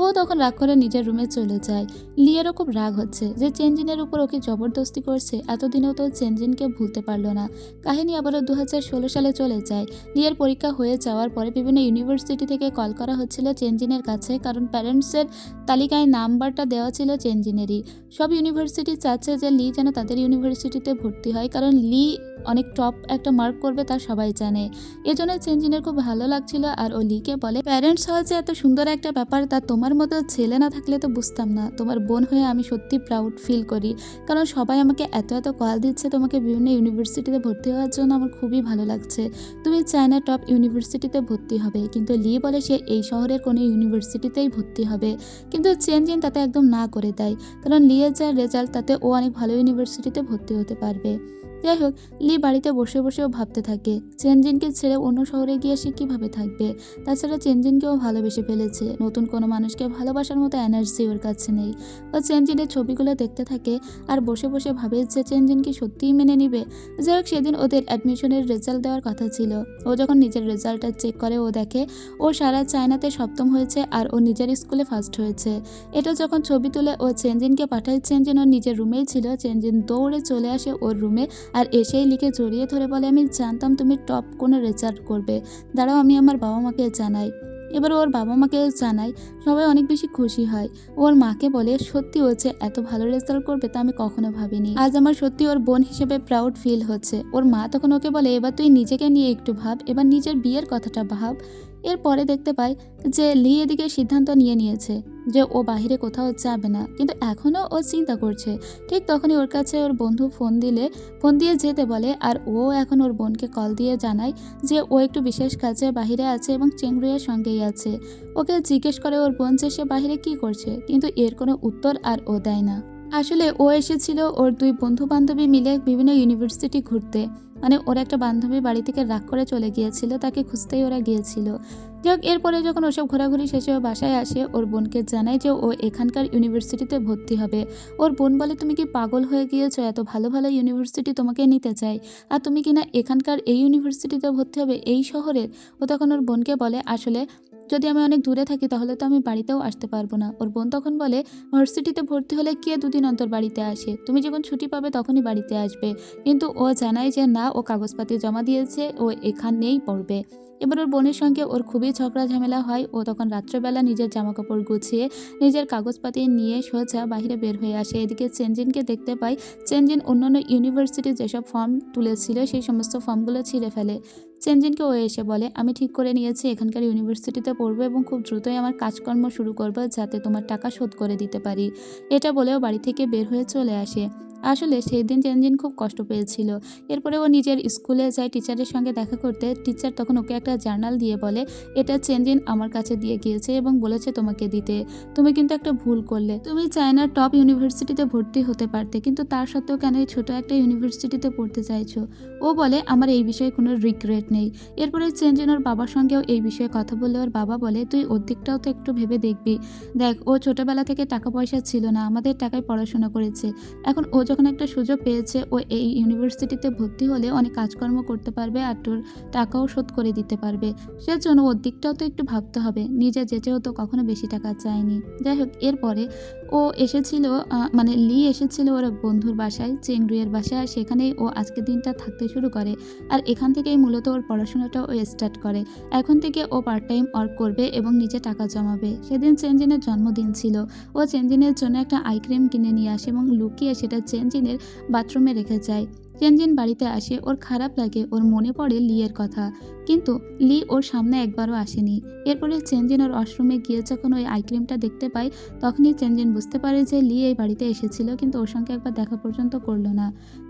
ও তখন রাগ করে নিজের রুমে চলে যায়। লিয়েরও খুব রাগ হচ্ছে যে চেনজিনের উপর ওকে জবরদস্তি করছে, এতদিনেও তো চেনজিনকে ভুলতে পারলো না। কাহিনী আবারও 2016 সালে চলে যায়। লিয়ের পরীক্ষা হয়ে যাওয়ার পরে বিভিন্ন ইউনিভার্সিটি থেকে কল করা হচ্ছিল চেনজিনের কাছে, কারণ প্যারেন্টসের তালিকায় নাম্বারটা দেওয়া ছিল চেনজিনেরই। সব ইউনিভার্সিটি চাচ্ছে যে লি যেন তাদের ইউনিভার্সিটিতে ভর্তি হয়, কারণ লি অনেক টপ একটা মার্ক করবে তা সবাই জানে। এজন্য চেনজিনের খুব ভালো লাগছিল আর ও লিকে বলে, প্যারেন্টস হওয়া যে এত সুন্দর একটা ব্যাপার তা তোমার মতো ছেলে না থাকলে তো বুঝতাম না। তোমার বোন হয়ে আমি সত্যি প্রাউড ফিল করি, কারণ সবাই আমাকে এত এত কল দিচ্ছে তোমাকে বিভিন্ন ইউনিভার্সিটিতে ভর্তি হওয়ার জন্য, আমার খুবই ভালো লাগছে। তুমি চায়না টপ ইউনিভার্সিটিতে ভর্তি হবে, কিন্তু লি বলে সে এই শহরের কোনো ইউনিভার্সিটিতেই ভর্তি হবে, কিন্তু চেনজিন তাতে একদম না করে দেয়, কারণ লিয়ের যা রেজাল্ট তাতে ও অনেক ভালো ইউনিভার্সিটিতে ভর্তি হতে পারবে। যাই হোক, লি বাড়িতে বসে বসেও ভাবতে থাকে চেনজিনকে ছেড়ে অন্য শহরে গিয়ে সে কীভাবে থাকবে। তাছাড়া চেনজিনকেও ভালোবেসে ফেলেছে, নতুন কোনো মানুষকে ভালোবাসার মতো এনার্জি ওর কাছে নেই। ও চেনজিনের ছবিগুলো দেখতে থাকে আর বসে বসে ভাবে যে চেনজিন কি সত্যিই মেনে নিবে। যাই হোক, সেদিন ওদের অ্যাডমিশনের রেজাল্ট দেওয়ার কথা ছিল। ও যখন নিজের রেজাল্টটা চেক করে ও দেখে ও সারা চায়নাতে সপ্তম হয়েছে আর ও নিজের স্কুলে ফার্স্ট হয়েছে। এটা যখন ছবি তুলে ও চেনজিনকে পাঠায়, চেনজিন ওর নিজের রুমেই ছিল। চেনজিন দৌড়ে চলে আসে ওর রুমে আর এসেই লিকে জড়িয়ে ধরে বলে, আমি জানতাম তুমি টপ কোনো রেজাল্ট করবে, দাঁড়াও আমি আমার বাবা মাকে জানাই। এবার ওর বাবা মাকেও জানায়, সবাই অনেক বেশি খুশি হয়। ওর মাকে বলে, সত্যি হচ্ছে এত ভালো রেজাল্ট করবে তা আমি কখনো ভাবিনি, আজ আমার সত্যি ওর বোন হিসেবে প্রাউড ফিল হচ্ছে। ওর মা তখন ওকে বলে, এবার তুই নিজেকে নিয়ে একটু ভাব, এবার নিজের বিয়ের কথাটা ভাব। এরপরে দেখতে পাই যে লি এদিকে সিদ্ধান্ত নিয়েছে যে ও বাহিরে কোথাও যাবে না, কিন্তু এখনও ও চিন্তা করছে। ঠিক তখনই ওর কাছে ওর বন্ধু ফোন দিয়ে যেতে বলে, আর ও এখন ওর বোনকে কল দিয়ে জানায় যে ও একটু বিশেষ কাজে বাহিরে আছে এবং চেংরুয়ের সঙ্গেই আছে। ওকে জিজ্ঞেস করে ওর বোন যে সে বাহিরে কী করছে, কিন্তু এর কোনো উত্তর আর ও দেয় না। আসলে ও এসেছিল ওর দুই বন্ধু বান্ধবী মিলে বিভিন্ন ইউনিভার্সিটি ঘুরতে, মানে ওর একটা বান্ধবী বাড়ি থেকে রাগ করে চলে গিয়েছিল, তাকে খুঁজতেই ওরা গিয়েছিল। যাক, এরপরে যখন ওসব ঘোরাঘুরি শেষে ও বাসায় আসে, ওর বোনকে জানায় যে ও এখানকার ইউনিভার্সিটিতে ভর্তি হবে। ওর বোন বলে, তুমি কি পাগল হয়ে গিয়েছো, এত ভালো ভালো ইউনিভার্সিটি তোমাকে নিতে চাই, আর তুমি কিনা এখানকার এই ইউনিভার্সিটিতে ভর্তি হবে এই শহরের। ও তখন ওর বোনকে বলে, আসলে যদি আমি অনেক দূরে থাকি তাহলে তো আমি বাড়িতেও আসতে পারবো না। ওর বোন তখন বলে, ভার্সিটিতে ভর্তি হলে কে দুদিন অন্তর বাড়িতে আসে, তুমি যখন ছুটি পাবে তখনই বাড়িতে আসবে। কিন্তু ও জানায় যে না, ও কাগজপাতি জমা দিয়েছে, ও এখানেই পড়বে। এবার ওর বোনের সঙ্গে ওর খুবই ঝগড়া ঝামেলা হয়। ও তখন রাত্রেবেলা নিজের জামাকাপড় গুছিয়ে নিজের কাগজপাতি নিয়ে সোজা বাইরে বের হয়ে আসে। এদিকে চেনজিনকে দেখতে পায়। চেনজিন অন্যান্য ইউনিভার্সিটির যেসব ফর্ম তুলেছিল সেই সমস্ত ফর্মগুলো ছিঁড়ে ফেলে। চেনজিনকে ও এসে বলে, আমি ঠিক করে নিয়েছি এখানকার ইউনিভার্সিটিতে পড়বো এবং খুব দ্রুতই আমার কাজকর্ম শুরু করবো যাতে তোমার টাকা শোধ করে দিতে পারি। এটা বলেও বাড়ি থেকে বের হয়ে চলে আসে। আসলে সেই দিন চেনজিন খুব কষ্ট পেয়েছিল। এরপরে ও নিজের স্কুলে যায় টিচারের সঙ্গে দেখা করতে। টিচার তখন ওকে একটা জার্নাল দিয়ে বলে, এটা চেনজিন আমার কাছে দিয়ে গিয়েছে এবং বলেছে তোমাকে দিতে। তুমি কিন্তু একটা ভুল করলে। তুমি চায়নার টপ ইউনিভার্সিটিতে ভর্তি হতে পারতে, কিন্তু তার সত্ত্বেও কেন এই ছোট একটা ইউনিভার্সিটিতে পড়তে চাইছো? ও বলে, আমার এই বিষয়ে কোনো রিগ্রেট নেই। এরপরে চেনজিন ওর বাবার সঙ্গেও এই বিষয়ে কথা বললে ওর বাবা বলে, তুই ওর দিকটাও তো একটু ভেবে দেখবি। দেখ, ও ছোটবেলা থেকে টাকা পয়সা ছিল না, আমাদের টাকায় পড়াশোনা করেছে। এখন ও যখন একটা সুযোগ পেয়েছে, ও এই ইউনিভার্সিটিতে ভর্তি হলে অনেক কাজকর্ম করতে পারবে আর তোর টাকাও শোধ করে দিতে পারবে। সেজন্য ওর দিকটাও তো একটু ভাবতে হবে। নিজে যেচেও তো কখনো বেশি টাকা চায়নি। যাই হোক, এরপরে ও এসেছিল, মানে লি এসেছিল ওর এক বন্ধুর বাসায়, চেংরুয়ের বাসায়। আর সেখানেই ও আজকের দিনটা থাকতে শুরু করে। আর এখান থেকেই মূলত ওর পড়াশোনাটা ও স্টার্ট করে। এখন থেকে ও পার্ট টাইম ওয়ার্ক করবে এবং নিজে টাকা জমাবে। সেদিন চেনজিনের জন্মদিন ছিল। ও চেনজিনের জন্য একটা আই ক্রিম কিনে নিয়ে আসে এবং লুকিয়ে সেটা চেনজিনের বাথরুমে রেখে যায়। চেনজিন বাড়িতে আসে, ওর খারাপ লাগে, ওর মনে পড়ে লিয়ের কথা, কিন্তু লি ওর সামনে একবারও আসেনি। এরপরে চেনজিন ওর ওয়াশরুমে গিয়ে যখন ওই আইক্রিমটা দেখতে পায়, তখনই চেনজিন বুঝতে পারে যে লি এই বাড়িতে এসেছিল, কিন্তু ওর সঙ্গে একবার দেখা পর্যন্ত করলো না।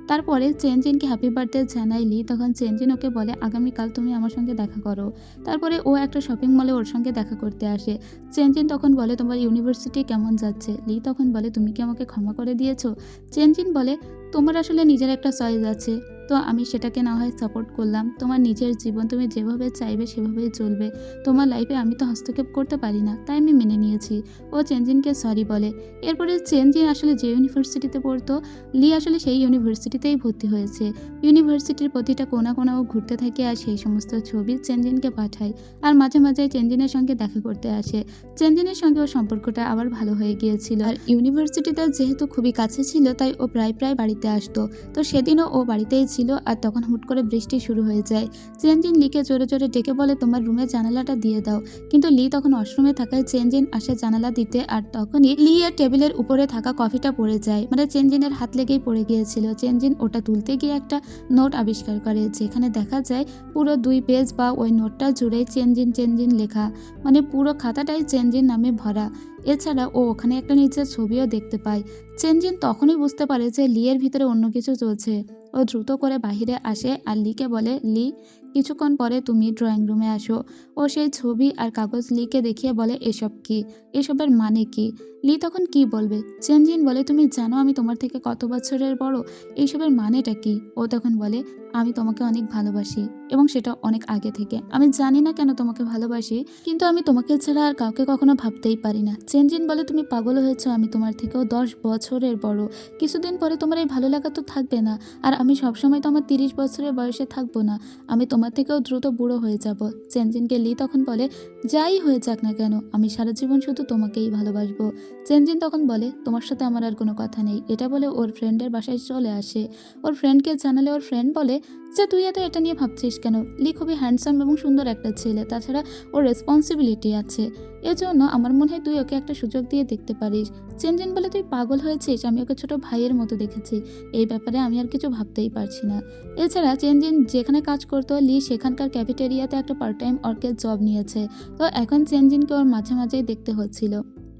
তারপরে চেনজিনকে হ্যাপি বার্থডে জানায় লি। তখন চেনজিন ওকে বলে, আগামীকাল তুমি আমার সঙ্গে দেখা করো। তারপরে ও একটা শপিং মলে ওর সঙ্গে দেখা করতে আসে। চেনজিন তখন বলে, তোমার ইউনিভার্সিটি কেমন যাচ্ছে? লি তখন বলে, তুমি কি আমাকে ক্ষমা করে দিয়েছো? চেনজিন বলে, তোমার আসলে নিজের একটা চয়েস আছে, তো আমি সেটাকে না হয় সাপোর্ট করলাম। তোমার নিজের জীবন, তুমি যেভাবে চাইবে সেভাবেই চলবে। তোমার লাইফে আমি তো হস্তক্ষেপ করতে পারি না, তাই আমি মেনে নিয়েছি। ও চেনজিনকে সরি বলে। এরপরে চেনজিন আসলে যে ইউনিভার্সিটিতে পড়তো, লি আসলে সেই ইউনিভার্সিটিতেই ভর্তি হয়েছে। ইউনিভার্সিটির প্রতিটা কোণা কোণাও ঘুরতে থাকে আর সেই সমস্ত ছবি চেনজিনকে পাঠায়। আর মাঝে মাঝে চেনজিনের সঙ্গে দেখা করতে আসে। চেনজিনের সঙ্গে ওর সম্পর্কটা আবার ভালো হয়ে গিয়েছিল। আর ইউনিভার্সিটিটা যেহেতু খুবই কাছে ছিল, তাই ও প্রায় প্রায় বাড়িতে আসতো। তো সেদিনও ও বাড়িতেই ছিল। আর তখন হুট করে বৃষ্টি শুরু হয়ে যায়। চেনজিন লিকে জোরে জোরে ডেকে বলে, তোমার রুমের জানালাটা দিয়ে দাও। কিন্তু লি তখন ওয়াশরুমে থাকায় চেনজিন আসে জানালা দিতে। আর তখনই লি এর টেবিলের উপরে থাকা কফিটা পড়ে যায়, মানে চেনজিনের হাত লেগেই পড়ে গিয়েছিল। চেনজিন ওটা তুলতে গিয়ে একটা নোট আবিষ্কার করে, যেখানে দেখা যায় পুরো 2 পেজ বা ওই নোটটা জুড়ে চেনজিন চেনজিন লেখা, মানে পুরো খাতাটাই চেনজিন নামে ভরা। এছাড়া ও ওখানে একটা নিচের ছবিও দেখতে পায়। চেনজিন তখনই বুঝতে পারে যে লিয়ের ভিতরে অন্য কিছু চলছে। ও দ্রুত করে বাহিরে আসে আর লিকে বলে, লি, কিছুক্ষণ পরে তুমি ড্রয়িং রুমে আসো। ও সেই ছবি আর কাগজ লিকে দেখিয়ে বলে, এসব কি? এসবের মানে কি? লি তখন কি বলবে? চেনজিন বলে, তুমি জানো আমি তোমার থেকে কত বছরের বড়? এইসবের মানেটা কি? ও তখন বলে, আমি তোমাকে অনেক ভালোবাসি এবং সেটা অনেক আগে থেকে। আমি জানি না কেন তোমাকে ভালোবাসি, কিন্তু আমি তোমাকে ছাড়া আর কাউকে কখনো ভাবতেই পারি না। চেনজিন বলে, তুমি পাগল হয়েছো, আমি তোমার থেকেও 10 বছরের বড়। কিছুদিন পরে তোমার এই ভালো লাগা তো থাকবে না। আর আমি সবসময় তো আমার 30 বছরের বয়সে থাকবো না, আমি তোমার থেকেও দ্রুত বুড়ো হয়ে যাব। চেনজিনকে লি তখন বলে, যাই হয়ে যাক না কেন, আমি সারা জীবন শুধু তোমাকেই ভালোবাসবো। চেনজিন তখন বলে, তোমার সাথে আমার আর কোনো কথা নেই। এটা বলে ওর ফ্রেন্ডের বাসায় চলে আসে। ওর ফ্রেন্ডকে জানালে ওর ফ্রেন্ড বলে, যে তুই এত এটা নিয়ে ভাবছিস কেন? লি খুবই হ্যান্ডসাম এবং সুন্দর একটা ছেলে, তাছাড়া ওর রেসপন্সিবিলিটি আছে। এজন্য আমার মনে হয় তুই ওকে একটা সুযোগ দিয়ে দেখতে পারিস। চেনজিন বলে, তুই পাগল হয়েছিস? আমি ওকে ছোট ভাইয়ের মতো দেখেছি। এই ব্যাপারে আমি আর কিছু ভাবতেই পারছি না। এছাড়া চেনজিন যেখানে কাজ করতো, লি সেখানকার ক্যাফেটেরিয়াতে একটা পার্ট টাইম ওয়ার্কের জব নিয়েছে। তো এখন চেনজিনকে ওর মাঝে মাঝেই দেখতে হচ্ছিল,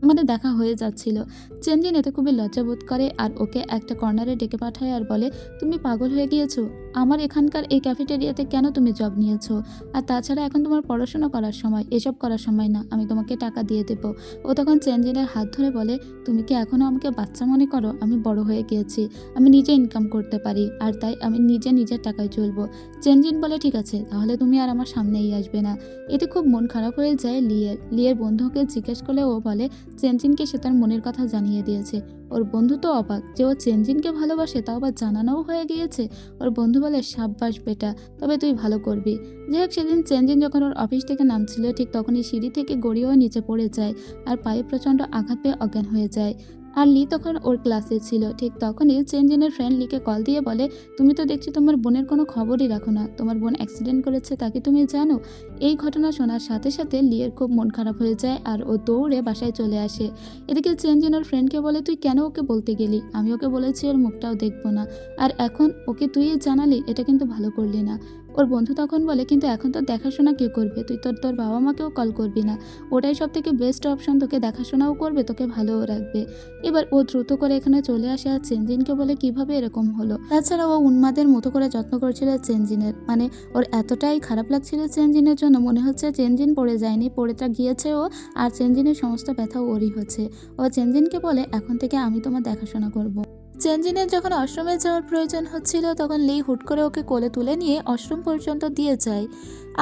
মানে দেখা হয়ে যাচ্ছিল। চেনজিন এতে খুবই লজ্জাবোধ করে আর ওকে একটা কর্নারে ডেকে পাঠায় আর বলে, তুমি পাগল হয়ে গিয়েছো? আমার এখানকার এই ক্যাফেটেরিয়াতে কেন তুমি জব নিয়েছো? আর তাছাড়া এখন তোমার পড়াশোনা করার সময়, এসব করার সময় না, আমি তোমাকে টাকা দিয়ে দেবো। ও তখন চেনজিনের হাত ধরে বলে, তুমি কি এখনও আমাকে বাচ্চা মনে করো? আমি বড় হয়ে গিয়েছি, আমি নিজে ইনকাম করতে পারি, আর তাই আমি নিজে নিজের টাকায় চলবো। চেনজিন বলে, ঠিক আছে, তাহলে তুমি আর আমার সামনেই আসবে না। এতে খুব মন খারাপ হয়ে যায় লিয়ের বন্ধুকে জিজ্ঞেস করলে ও বলে, চেনজিনকে সে তার মনের কথা জানিয়ে দিয়েছে। ওর বন্ধু তো অবাক যে ও চেনজিনকে ভালোবাসে, তাও আবার জানানোও হয়ে গিয়েছে। ওর বন্ধু বলে, সাব্বাস বেটা, তবে তুই ভালো করবি। যাই হোক, সেদিন চেনজিন যখন ওর অফিস থেকে নামছিল, ঠিক তখনই সিঁড়ি থেকে গড়িয়েও নিচে পড়ে যায় আর পায়ে প্রচণ্ড আঘাত পেয়ে অজ্ঞান হয়ে যায়। আর লি তখন ওর ক্লাসে ছিল। ঠিক তখনই চেনজিনের ফ্রেন্ড লিকে কল দিয়ে বলে, তুমি তো দেখছি তোমার বোনের কোনো খবরই রাখো না, তোমার বোন অ্যাক্সিডেন্ট করেছে, তাকে তুমি জানো? এই ঘটনা শোনার সাথে সাথে লিয়ের খুব মন খারাপ হয়ে যায় আর ও দৌড়ে বাসায় চলে আসে। এদিকে চেনজিন ওর ফ্রেন্ডকে বলে, তুই কেন ওকে বলতে গেলি? আমি ওকে বলেছি ওর মুখটাও দেখবো না, আর এখন ওকে তুই জানালি, এটা কিন্তু ভালো করলি না। ওর বন্ধু তখন বলে, কিন্তু এখন তো দেখাশোনা কে করবে? তুই তোর তোর বাবা মাকেও কল করবি না, ওটাই সব থেকে বেস্ট অপশন, তোকে দেখাশোনাও করবে, তোকে ভালোও রাখবে। এবার ও দ্রুত করে এখানে চলে আসে আর চেনজিনকে বলে, কিভাবে এরকম হলো? তাছাড়া ও উন্মাদের মতো করে যত্ন করছিল চেনজিনের, মানে ওর এতটাই খারাপ লাগছিল চেনজিনের জন্য, মনে হচ্ছে চেনজিন পড়ে যায়নি, পড়েটা গিয়েছে ও, আর চেনজিনের সমস্ত ব্যথা ওরই হচ্ছে। ও চেনজিনকে বলে, এখন থেকে আমি তোমার দেখাশোনা করব। চেনজিনের যখন আশ্রমে যাওয়ার প্রয়োজন হচ্ছিল তখন লি হুট করে ওকে কোলে তুলে নিয়ে আশ্রম পর্যন্ত দিয়ে যায়,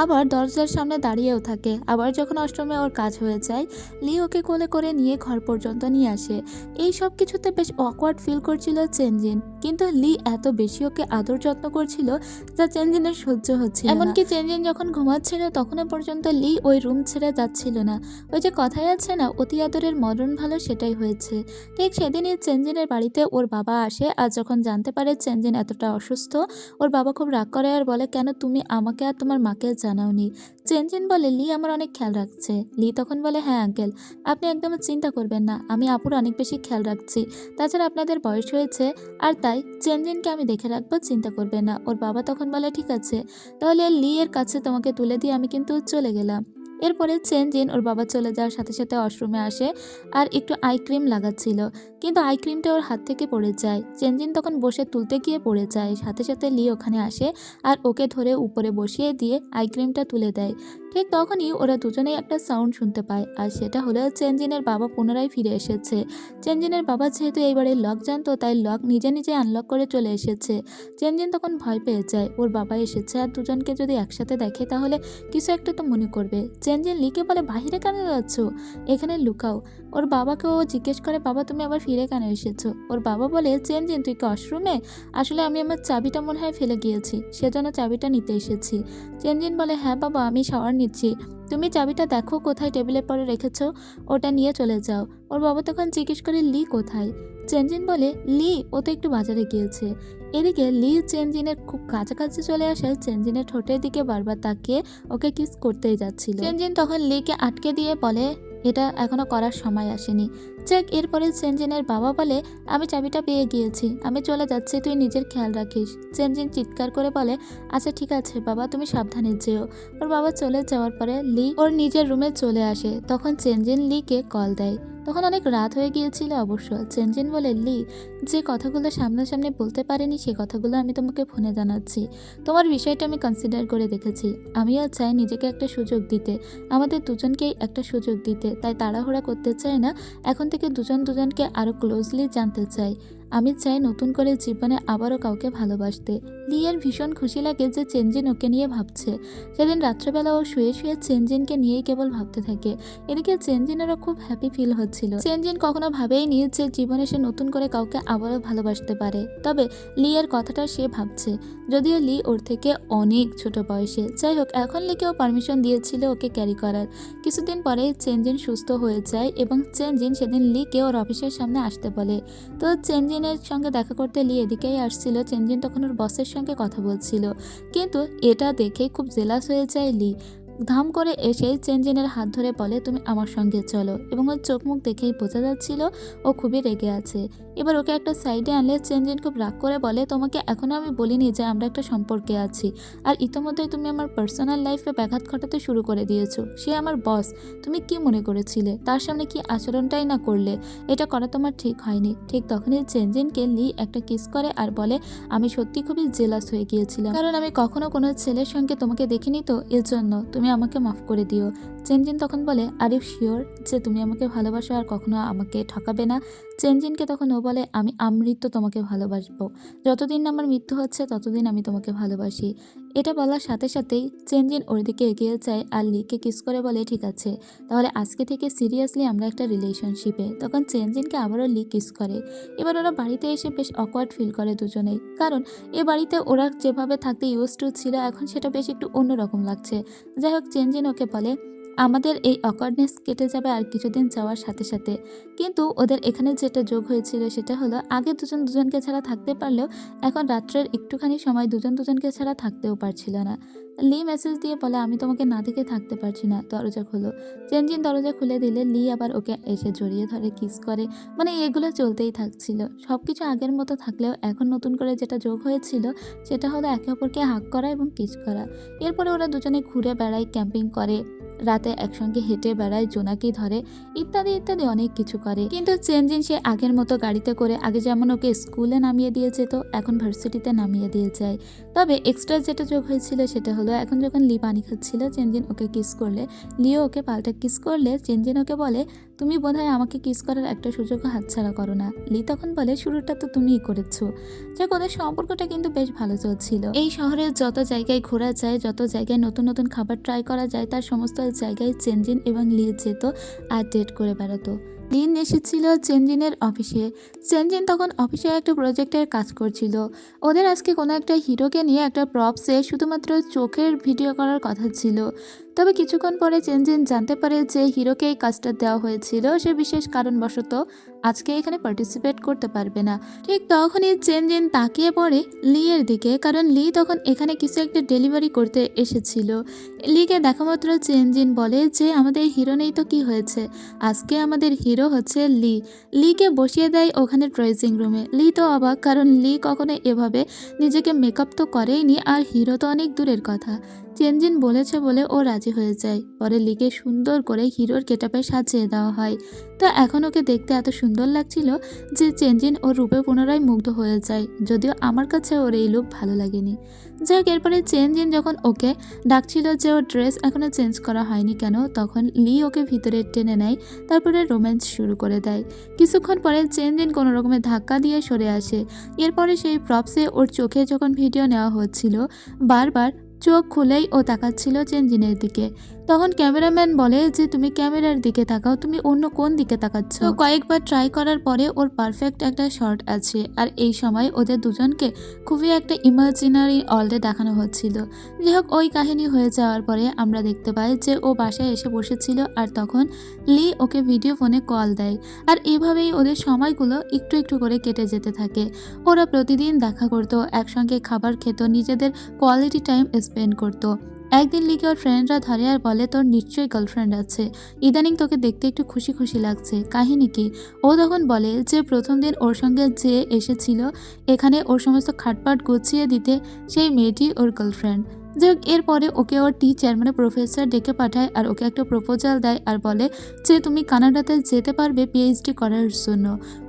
আবার দরজার সামনে দাঁড়িয়েও থাকে। আবার যখন আশ্রমে ওর কাজ হয়ে যায়, লি ওকে কোলে করে নিয়ে ঘর পর্যন্ত নিয়ে আসে। এই সব কিছুতে বেশ অকওয়ার্ড ফিল করছিল চেনজিন, কিন্তু লি এত বেশি ওকে আদর যত্ন করছিল যা চেনজিনের সহ্য হচ্ছিল না। এমনকি চেনজিন যখন ঘুমাচ্ছিল তখনও পর্যন্ত লি ওই রুম ছেড়ে যাচ্ছিল না। ওই যে কথাই আছে না, অতি আদরের মরণ ভালো, সেটাই হয়েছে। ঠিক সেদিনই চেনজিনের বাড়িতে ওর বাবা আসে, আর যখন জানতে পারে চেনজিন এতটা অসুস্থ, ওর বাবা খুব রাগ করে আর বলে, কেন তুমি আমাকে আর তোমার মাকে জানাওনি? চেনজিন বলে, লি আমার অনেক খেয়াল রাখছে। লি তখন বলে, হ্যাঁ আঙ্কেল, আপনি একদম চিন্তা করবেন না, আমি আপুর অনেক বেশি খেয়াল রাখছি, তাছাড়া আপনাদের বয়স হয়েছে, আর তাই চেনজিনকে আমি দেখে রাখবো, চিন্তা করবেন না। ওর বাবা তখন বলে, ঠিক আছে, তাহলে লি এর কাছে তোমাকে তুলে দিয়ে আমি কিন্তু চলে গেলাম। এরপরে চেনজিন ওর বাবা চলে যাওয়ার সাথে সাথে ওয়াশরুমে আসে আর একটু আই ক্রিম লাগাচ্ছিল, কিন্তু আই ক্রিমটা ওর হাত থেকে পড়ে যায়। চেনজিন তখন বসে তুলতে গিয়ে পড়ে যায়, সাথে সাথে লি ওখানে আসে আর ওকে ধরে উপরে বসিয়ে দিয়ে আই ক্রিমটা তুলে দেয়। ঠিক তখনই ওরা দুজনেই একটা সাউন্ড শুনতে পায়, আর সেটা হলো চেনজিনের বাবা পুনরায় ফিরে এসেছে। চেনজিনের বাবা যেহেতু এই বাড়ির লক জানতো, তাই লক নিজে নিজে আনলক করে চলে এসেছে। চেনজিন তখন ভয় পেয়ে যায়, ওর বাবা এসেছে আর দুজনকে যদি একসাথে দেখে তাহলে কিছু একটা তো মনে করবে। চেনজিন লিকে বলে, বাহিরে কেন যাচ্ছ? এখানে লুকাও। ওর বাবাকে ও জিজ্ঞেস করে, বাবা তুমি আবার ফিরে কেন এসেছো? ওর বাবা বলে, চেনজিন তুই কি ওয়াশরুমে? আসলে আমি আমার চাবিটা মনে হয় ফেলে গিয়েছি, সেজন্য চাবিটা নিতে এসেছি। চেনজিন বলে, হ্যাঁ বাবা, আমি শাওয়ার নিচ্ছি, তুমি চাবিটা দেখো কোথায় টেবিলের পরে রেখেছো, ওটা নিয়ে চলে যাও। ওর বাবা তখন জিজ্ঞেস করে, লি কোথায়? চেনজিন বলে, লি ও তো একটু বাজারে গিয়েছে। এদিকে লি চেনজিনের খুব কাছাকাছি চলে আসে, চেনজিনের ঠোঁটের দিকে বারবার তাকিয়ে ওকে কিস করতেই যাচ্ছিল। চেনজিন তখন লিকে আটকে দিয়ে বলে, এটা এখনো করার সময় আসেনি। যাক, এরপরে চেনজিনের বাবা বলে, আমি চাবিটা পেয়ে গিয়েছি, আমি চলে যাচ্ছি, তুই নিজের খেয়াল রাখিস। চেনজিন চিৎকার করে বলে, আচ্ছা ঠিক আছে বাবা, তুমি সাবধানে যেও। ওর বাবা চলে যাওয়ার পরে লি ওর নিজের রুমে চলে আসে। তখন চেনজিন লিকে কল দেয়। তখন অনেক রাত হয়ে গিয়েছিল অবশ্য। চেনজিন বলে, লি, যে কথাগুলো সামনাসামনি বলতে পারিনি সে কথাগুলো আমি তোমাকে ফোনে জানাচ্ছি। তোমার বিষয়টা আমি কনসিডার করে দেখেছি, আমিও চাই নিজেকে একটা সুযোগ দিতে, আমাদের দুজনকেই একটা সুযোগ দিতে, তাই তাড়াহুড়া করতে চাই না, এখন থেকে দুজন দুজনকে আরও ক্লোজলি জানতে চাই। আমি চাই নতুন করে জীবনে আবারও কাউকে ভালোবাসতে। লিয়ের ভীষণ খুশি লাগে যে চেনজিন ওকে নিয়ে ভাবছে। সেদিন রাত্রেবেলা ও শুয়ে শুয়ে চেনজিনকে নিয়েই কেবল ভাবতে থাকে। এদিকে চেনজিনেরও খুব হ্যাপি ফিল হচ্ছিল। চেনজিন কখনো ভাবেইনি যে জীবনে সে নতুন করে কাউকে আবারও ভালোবাসতে পারে, তবে লিয়ের কথাটা সে ভাবছে, যদিও লি ওর থেকে অনেক ছোট বয়সে। যাই হোক, এখন লিকেও পারমিশন দিয়েছিল ওকে ক্যারি করার। কিছুদিন পরে চেনজিন সুস্থ হয়ে যায় এবং চেনজিন সেদিন লিকে ওর অফিসের সামনে আসতে বলে। তো চেনজিনের সঙ্গে দেখা করতে লি এদিকেই আসছিল। চেনজিন তখন ওর বসের সঙ্গে কথা বলছিল, কিন্তু এটা দেখেই খুব জেলাস হয়ে যায় লি। ধাম করে এসে চেনজিনের হাত ধরে বলে, তুমি আমার সঙ্গে চলো, এবং ওর চোখ মুখ দেখেই বোঝা যাচ্ছিল ও খুবই রেগে আছে। এবার ওকে একটা সাইডে আনলে চেনজিন খুব রাগ করে বলে, তোমাকে এখনও আমি বলিনি যে আমরা একটা সম্পর্কে আছি, আর ইতোমধ্যেই তুমি আমার পার্সোনাল লাইফে ব্যাঘাত ঘটাতে শুরু করে দিয়েছো। সে আমার বস, তুমি কি মনে করেছিলে? তার সামনে কি আচরণটাই না করলে? এটা করা তোমার ঠিক হয়নি। ঠিক তখনই চেনজিনকে লি একটা কিস করে আর বলে, আমি সত্যি খুবই জেলাস হয়ে গিয়েছিলাম, কারণ আমি কখনো কোনো ছেলের সঙ্গে তোমাকে দেখিনি, তো এর জন্য তুমি আমাকে মাফ করে দিও। চেনজিন তখন বলে, আর ইউ শিওর যে তুমি আমাকে ভালোবাসো আর কখনো আমাকে ঠকাবে না? চেনজিনকে তখন ও বলে, আমি আমৃত্যু তোমাকে ভালোবাসবো, যতদিন না আমার মৃত্যু হচ্ছে ততদিন আমি তোমাকে ভালোবাসি। এটা বলার সাথে সাথেই চেনজিন ওর দিকে এগিয়ে যায় আর লিকে কিস করে বলে, ঠিক আছে, তাহলে আজকে থেকে সিরিয়াসলি আমরা একটা রিলেশনশিপে। তখন চেনজিনকে আবারও লি কিস করে। এবার ওরা বাড়িতে এসে বেশ অকওয়ার্ড ফিল করে দুজনেই, কারণ এ বাড়িতে ওরা যেভাবে থাকতে ইউজ টু ছিল এখন সেটা বেশ একটু অন্যরকম লাগছে। যাই হোক, চেনজিন ওকে বলে, আমাদের এই অকওয়ার্ডনেস কেটে যাবে আর কিছুদিন যাওয়ার সাথে সাথে। কিন্তু ওদের এখানে যেটা যোগ হয়েছিল সেটা হলো আগে দুজন দুজনকে ছাড়া থাকতে পারলেও এখন রাত্রের একটুখানি সময় দুজন দুজনকে ছাড়া থাকতেও পারছিল না। লি মেসেজ দিয়ে বলে, আমি তোমাকে না দেখে থাকতে পারছি না, দরজা খোলো। চেনজিন দরজা খুলে দিলে লি আবার ওকে এসে জড়িয়ে ধরে, কিস করে। মানে এগুলো চলতেই থাকছিল। সবকিছু আগের মতো থাকলেও এখন নতুন করে যেটা যোগ হয়েছিল সেটা হলো একে অপরকে হাগ করা এবং কিস করা। এরপরে ওরা দুজনে ঘুরে বেড়ায়, ক্যাম্পিং করে, রাতে একসঙ্গে হেঁটে বেড়ায়, জোনাকি ধরে, ইত্যাদি ইত্যাদি অনেক কিছু করে। কিন্তু চেনজিন সে আগের মতো গাড়িতে করে আগে যেমন ওকে স্কুলে নামিয়ে দিয়ে যেত এখন ভার্সিটিতে নামিয়ে দিয়ে যায়। তবে এক্সট্রা যেটা যোগ হয়েছিল সেটা হলো এখন যখন লি পানি খাচ্ছিল চেনজিন ওকে কিস করলে, লিও ওকে পাল্টা কিস করলে চেনজিন ওকে বলে, তুমি বোধহয় আমাকে কিস করার একটা সুযোগও হাতছাড়া করো না। লি তখন বলে, শুরুটা তো তুমিই করেছো। যাক, ওদের সম্পর্কটা কিন্তু বেশ ভালো চলছিল। এই শহরে যত জায়গায় ঘোরা যায়, যত জায়গায় নতুন নতুন খাবার ট্রাই করা যায়, তার সমস্ত জায়গায় চেনজিন এবং লি যেত আর ডেট করে বেড়াতো। দিন এসেছিল চেনজিনের অফিসে। চেনজিন তখন অফিসে একটা প্রজেক্টের কাজ করছিল। ওদের আজকে কোনো একটা হিরোকে নিয়ে একটা প্রপসে শুধুমাত্র চোখের ভিডিও করার কথা ছিল। তবে কিছুক্ষণ পরে চেনজিন জানতে পারে যে হিরোকে এই কাজটা দেওয়া হয়েছিল সে বিশেষ কারণবশত আজকে এখানে পার্টিসিপেট করতে পারবে না। ঠিক তখনই চেনজিন তাকিয়ে পড়ে লি এর দিকে, কারণ লি তখন এখানে কিছু একটা ডেলিভারি করতে এসেছিল। লিকে দেখা মাত্র চেনজিন বলে যে আমাদের হিরো নেই তো কি হয়েছে, আজকে আমাদের হিরো হচ্ছে লি। লিকে বসিয়ে দেয় ওখানে ড্রেসিং রুমে। লি তো অবাক, কারণ লি কখনো এভাবে নিজেকে মেকআপ তো করেইনি, আর হিরো তো অনেক দূরের কথা। চেনজিন বলেছে বলে ও রাজি হয়ে যায়। পরে লিকে সুন্দর করে হিরোর গেটআপে সাজিয়ে দেওয়া হয়। তো এখন ওকে দেখতে এত সুন্দর লাগছিল যে চেনজিন ওর রূপে পুনরায় মুগ্ধ হয়ে যায়, যদিও আমার কাছে ওর এই লুক ভালো লাগেনি। যাক, এরপরে চেনজিন যখন ওকে ডাকছিল যে ওর ড্রেস এখনো চেঞ্জ করা হয়নি কেন, তখন লি ওকে ভিতরে টেনে নেয়, তারপরে রোম্যান্স শুরু করে দেয়। কিছুক্ষণ পরে চেনজিন কোনো রকমের ধাক্কা দিয়ে সরে আসে। এরপরে সেই প্রপসে ওর চোখে যখন ভিডিও নেওয়া হচ্ছিল বারবার চোখ খুলেই ও তাকাচ্ছিল চেনজিনের দিকে। তখন ক্যামেরাম্যান বলে যে তুমি ক্যামেরার দিকে তাকাও, তুমি অন্য কোন দিকে তাকাচ্ছ। তো কয়েকবার ট্রাই করার পরে ওর পারফেক্ট একটা শট আছে। আর এই সময় ওদের দুজনকে খুবই একটা ইমাজিনারি ওয়ার্ল্ডে দেখানো হচ্ছিল। যাই হোক, ওই কাহিনী হয়ে যাওয়ার পরে আমরা দেখতে পাই যে ও বাসায় এসে বসেছিল আর তখন লি ওকে ভিডিও ফোনে কল দেয়। আর এভাবেই ওদের সময়গুলো একটু একটু করে কেটে যেতে থাকে। ওরা প্রতিদিন দেখা করতো, একসঙ্গে খাবার খেত, নিজেদের কোয়ালিটি টাইম স্পেন্ড করতো। একদিন লিকে ওর ফ্রেন্ডরা ধরে আর বলে, তোর নিশ্চয়ই গার্লফ্রেন্ড আছে, ইদানিং তোকে দেখতে একটু খুশি খুশি লাগছে, কাহিনী কি? ও তখন বলে যে প্রথম দিন ওর সঙ্গে যে এসেছিল এখানে ওর সমস্ত খাটপাট গুছিয়ে দিতে সেই মেয়েটি ওর গার্লফ্রেন্ড। যাই হোক, এরপরে ওকে ওর টিচার মানে প্রফেসর ডেকে পাঠায় আর ওকে একটা প্রপোজাল দেয় আর বলে যে তুমি কানাডাতে যেতে পারবে পিএইচডি করার জন্য।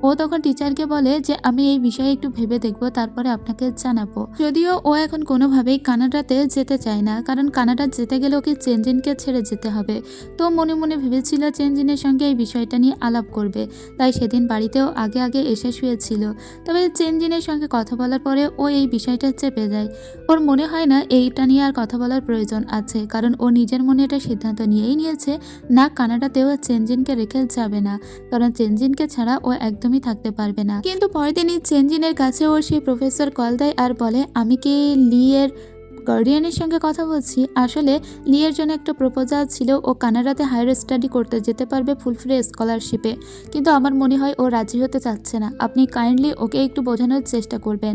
ও তখন টিচারকে বলে যে আমি এই বিষয়ে একটু ভেবে দেখবো, তারপরে আপনাকে জানাবো। যদিও ও এখন কোনোভাবেই কানাডাতে যেতে চায় না, কারণ কানাডা যেতে গেলে ওকে চেনজিনকে ছেড়ে যেতে হবে। তো মনে মনে ভেবেছিল চেনজিনের সঙ্গে এই বিষয়টা নিয়ে আলাপ করবে, তাই সেদিন বাড়িতেও আগে আগে এসে শুয়েছিল। তবে চেনজিনের সঙ্গে কথা বলার পরে ও এই বিষয়টা চেপে যায়। ওর মনে হয় না এইটা নিয়ে আর কথা বলার প্রয়োজন আছে, কারণ ও নিজের মনে এটা সিদ্ধান্ত নিয়েই নিয়েছে না, কানাডাতেও চেনজিনকে রেখে যাবে না, কারণ চেনজিনকে ছাড়া ও একদমই থাকতে পারবে না। কিন্তু পরের দিনই চেনজিনের কাছে ও সেই প্রফেসর কল দেয় আর বলে, আমি কি লি এর গার্ডিয়ানের সঙ্গে কথা বলছি? আসলে লিয়ের জন্য একটা প্রপোজাল ছিল, ও কানাডাতে হায়ার স্টাডি করতে যেতে পারবে ফুল ফ্রি স্কলারশিপে, কিন্তু আমার মনে হয় ও রাজি হতে চাচ্ছে না, আপনি কাইন্ডলি ওকে একটু বোঝানোর চেষ্টা করবেন।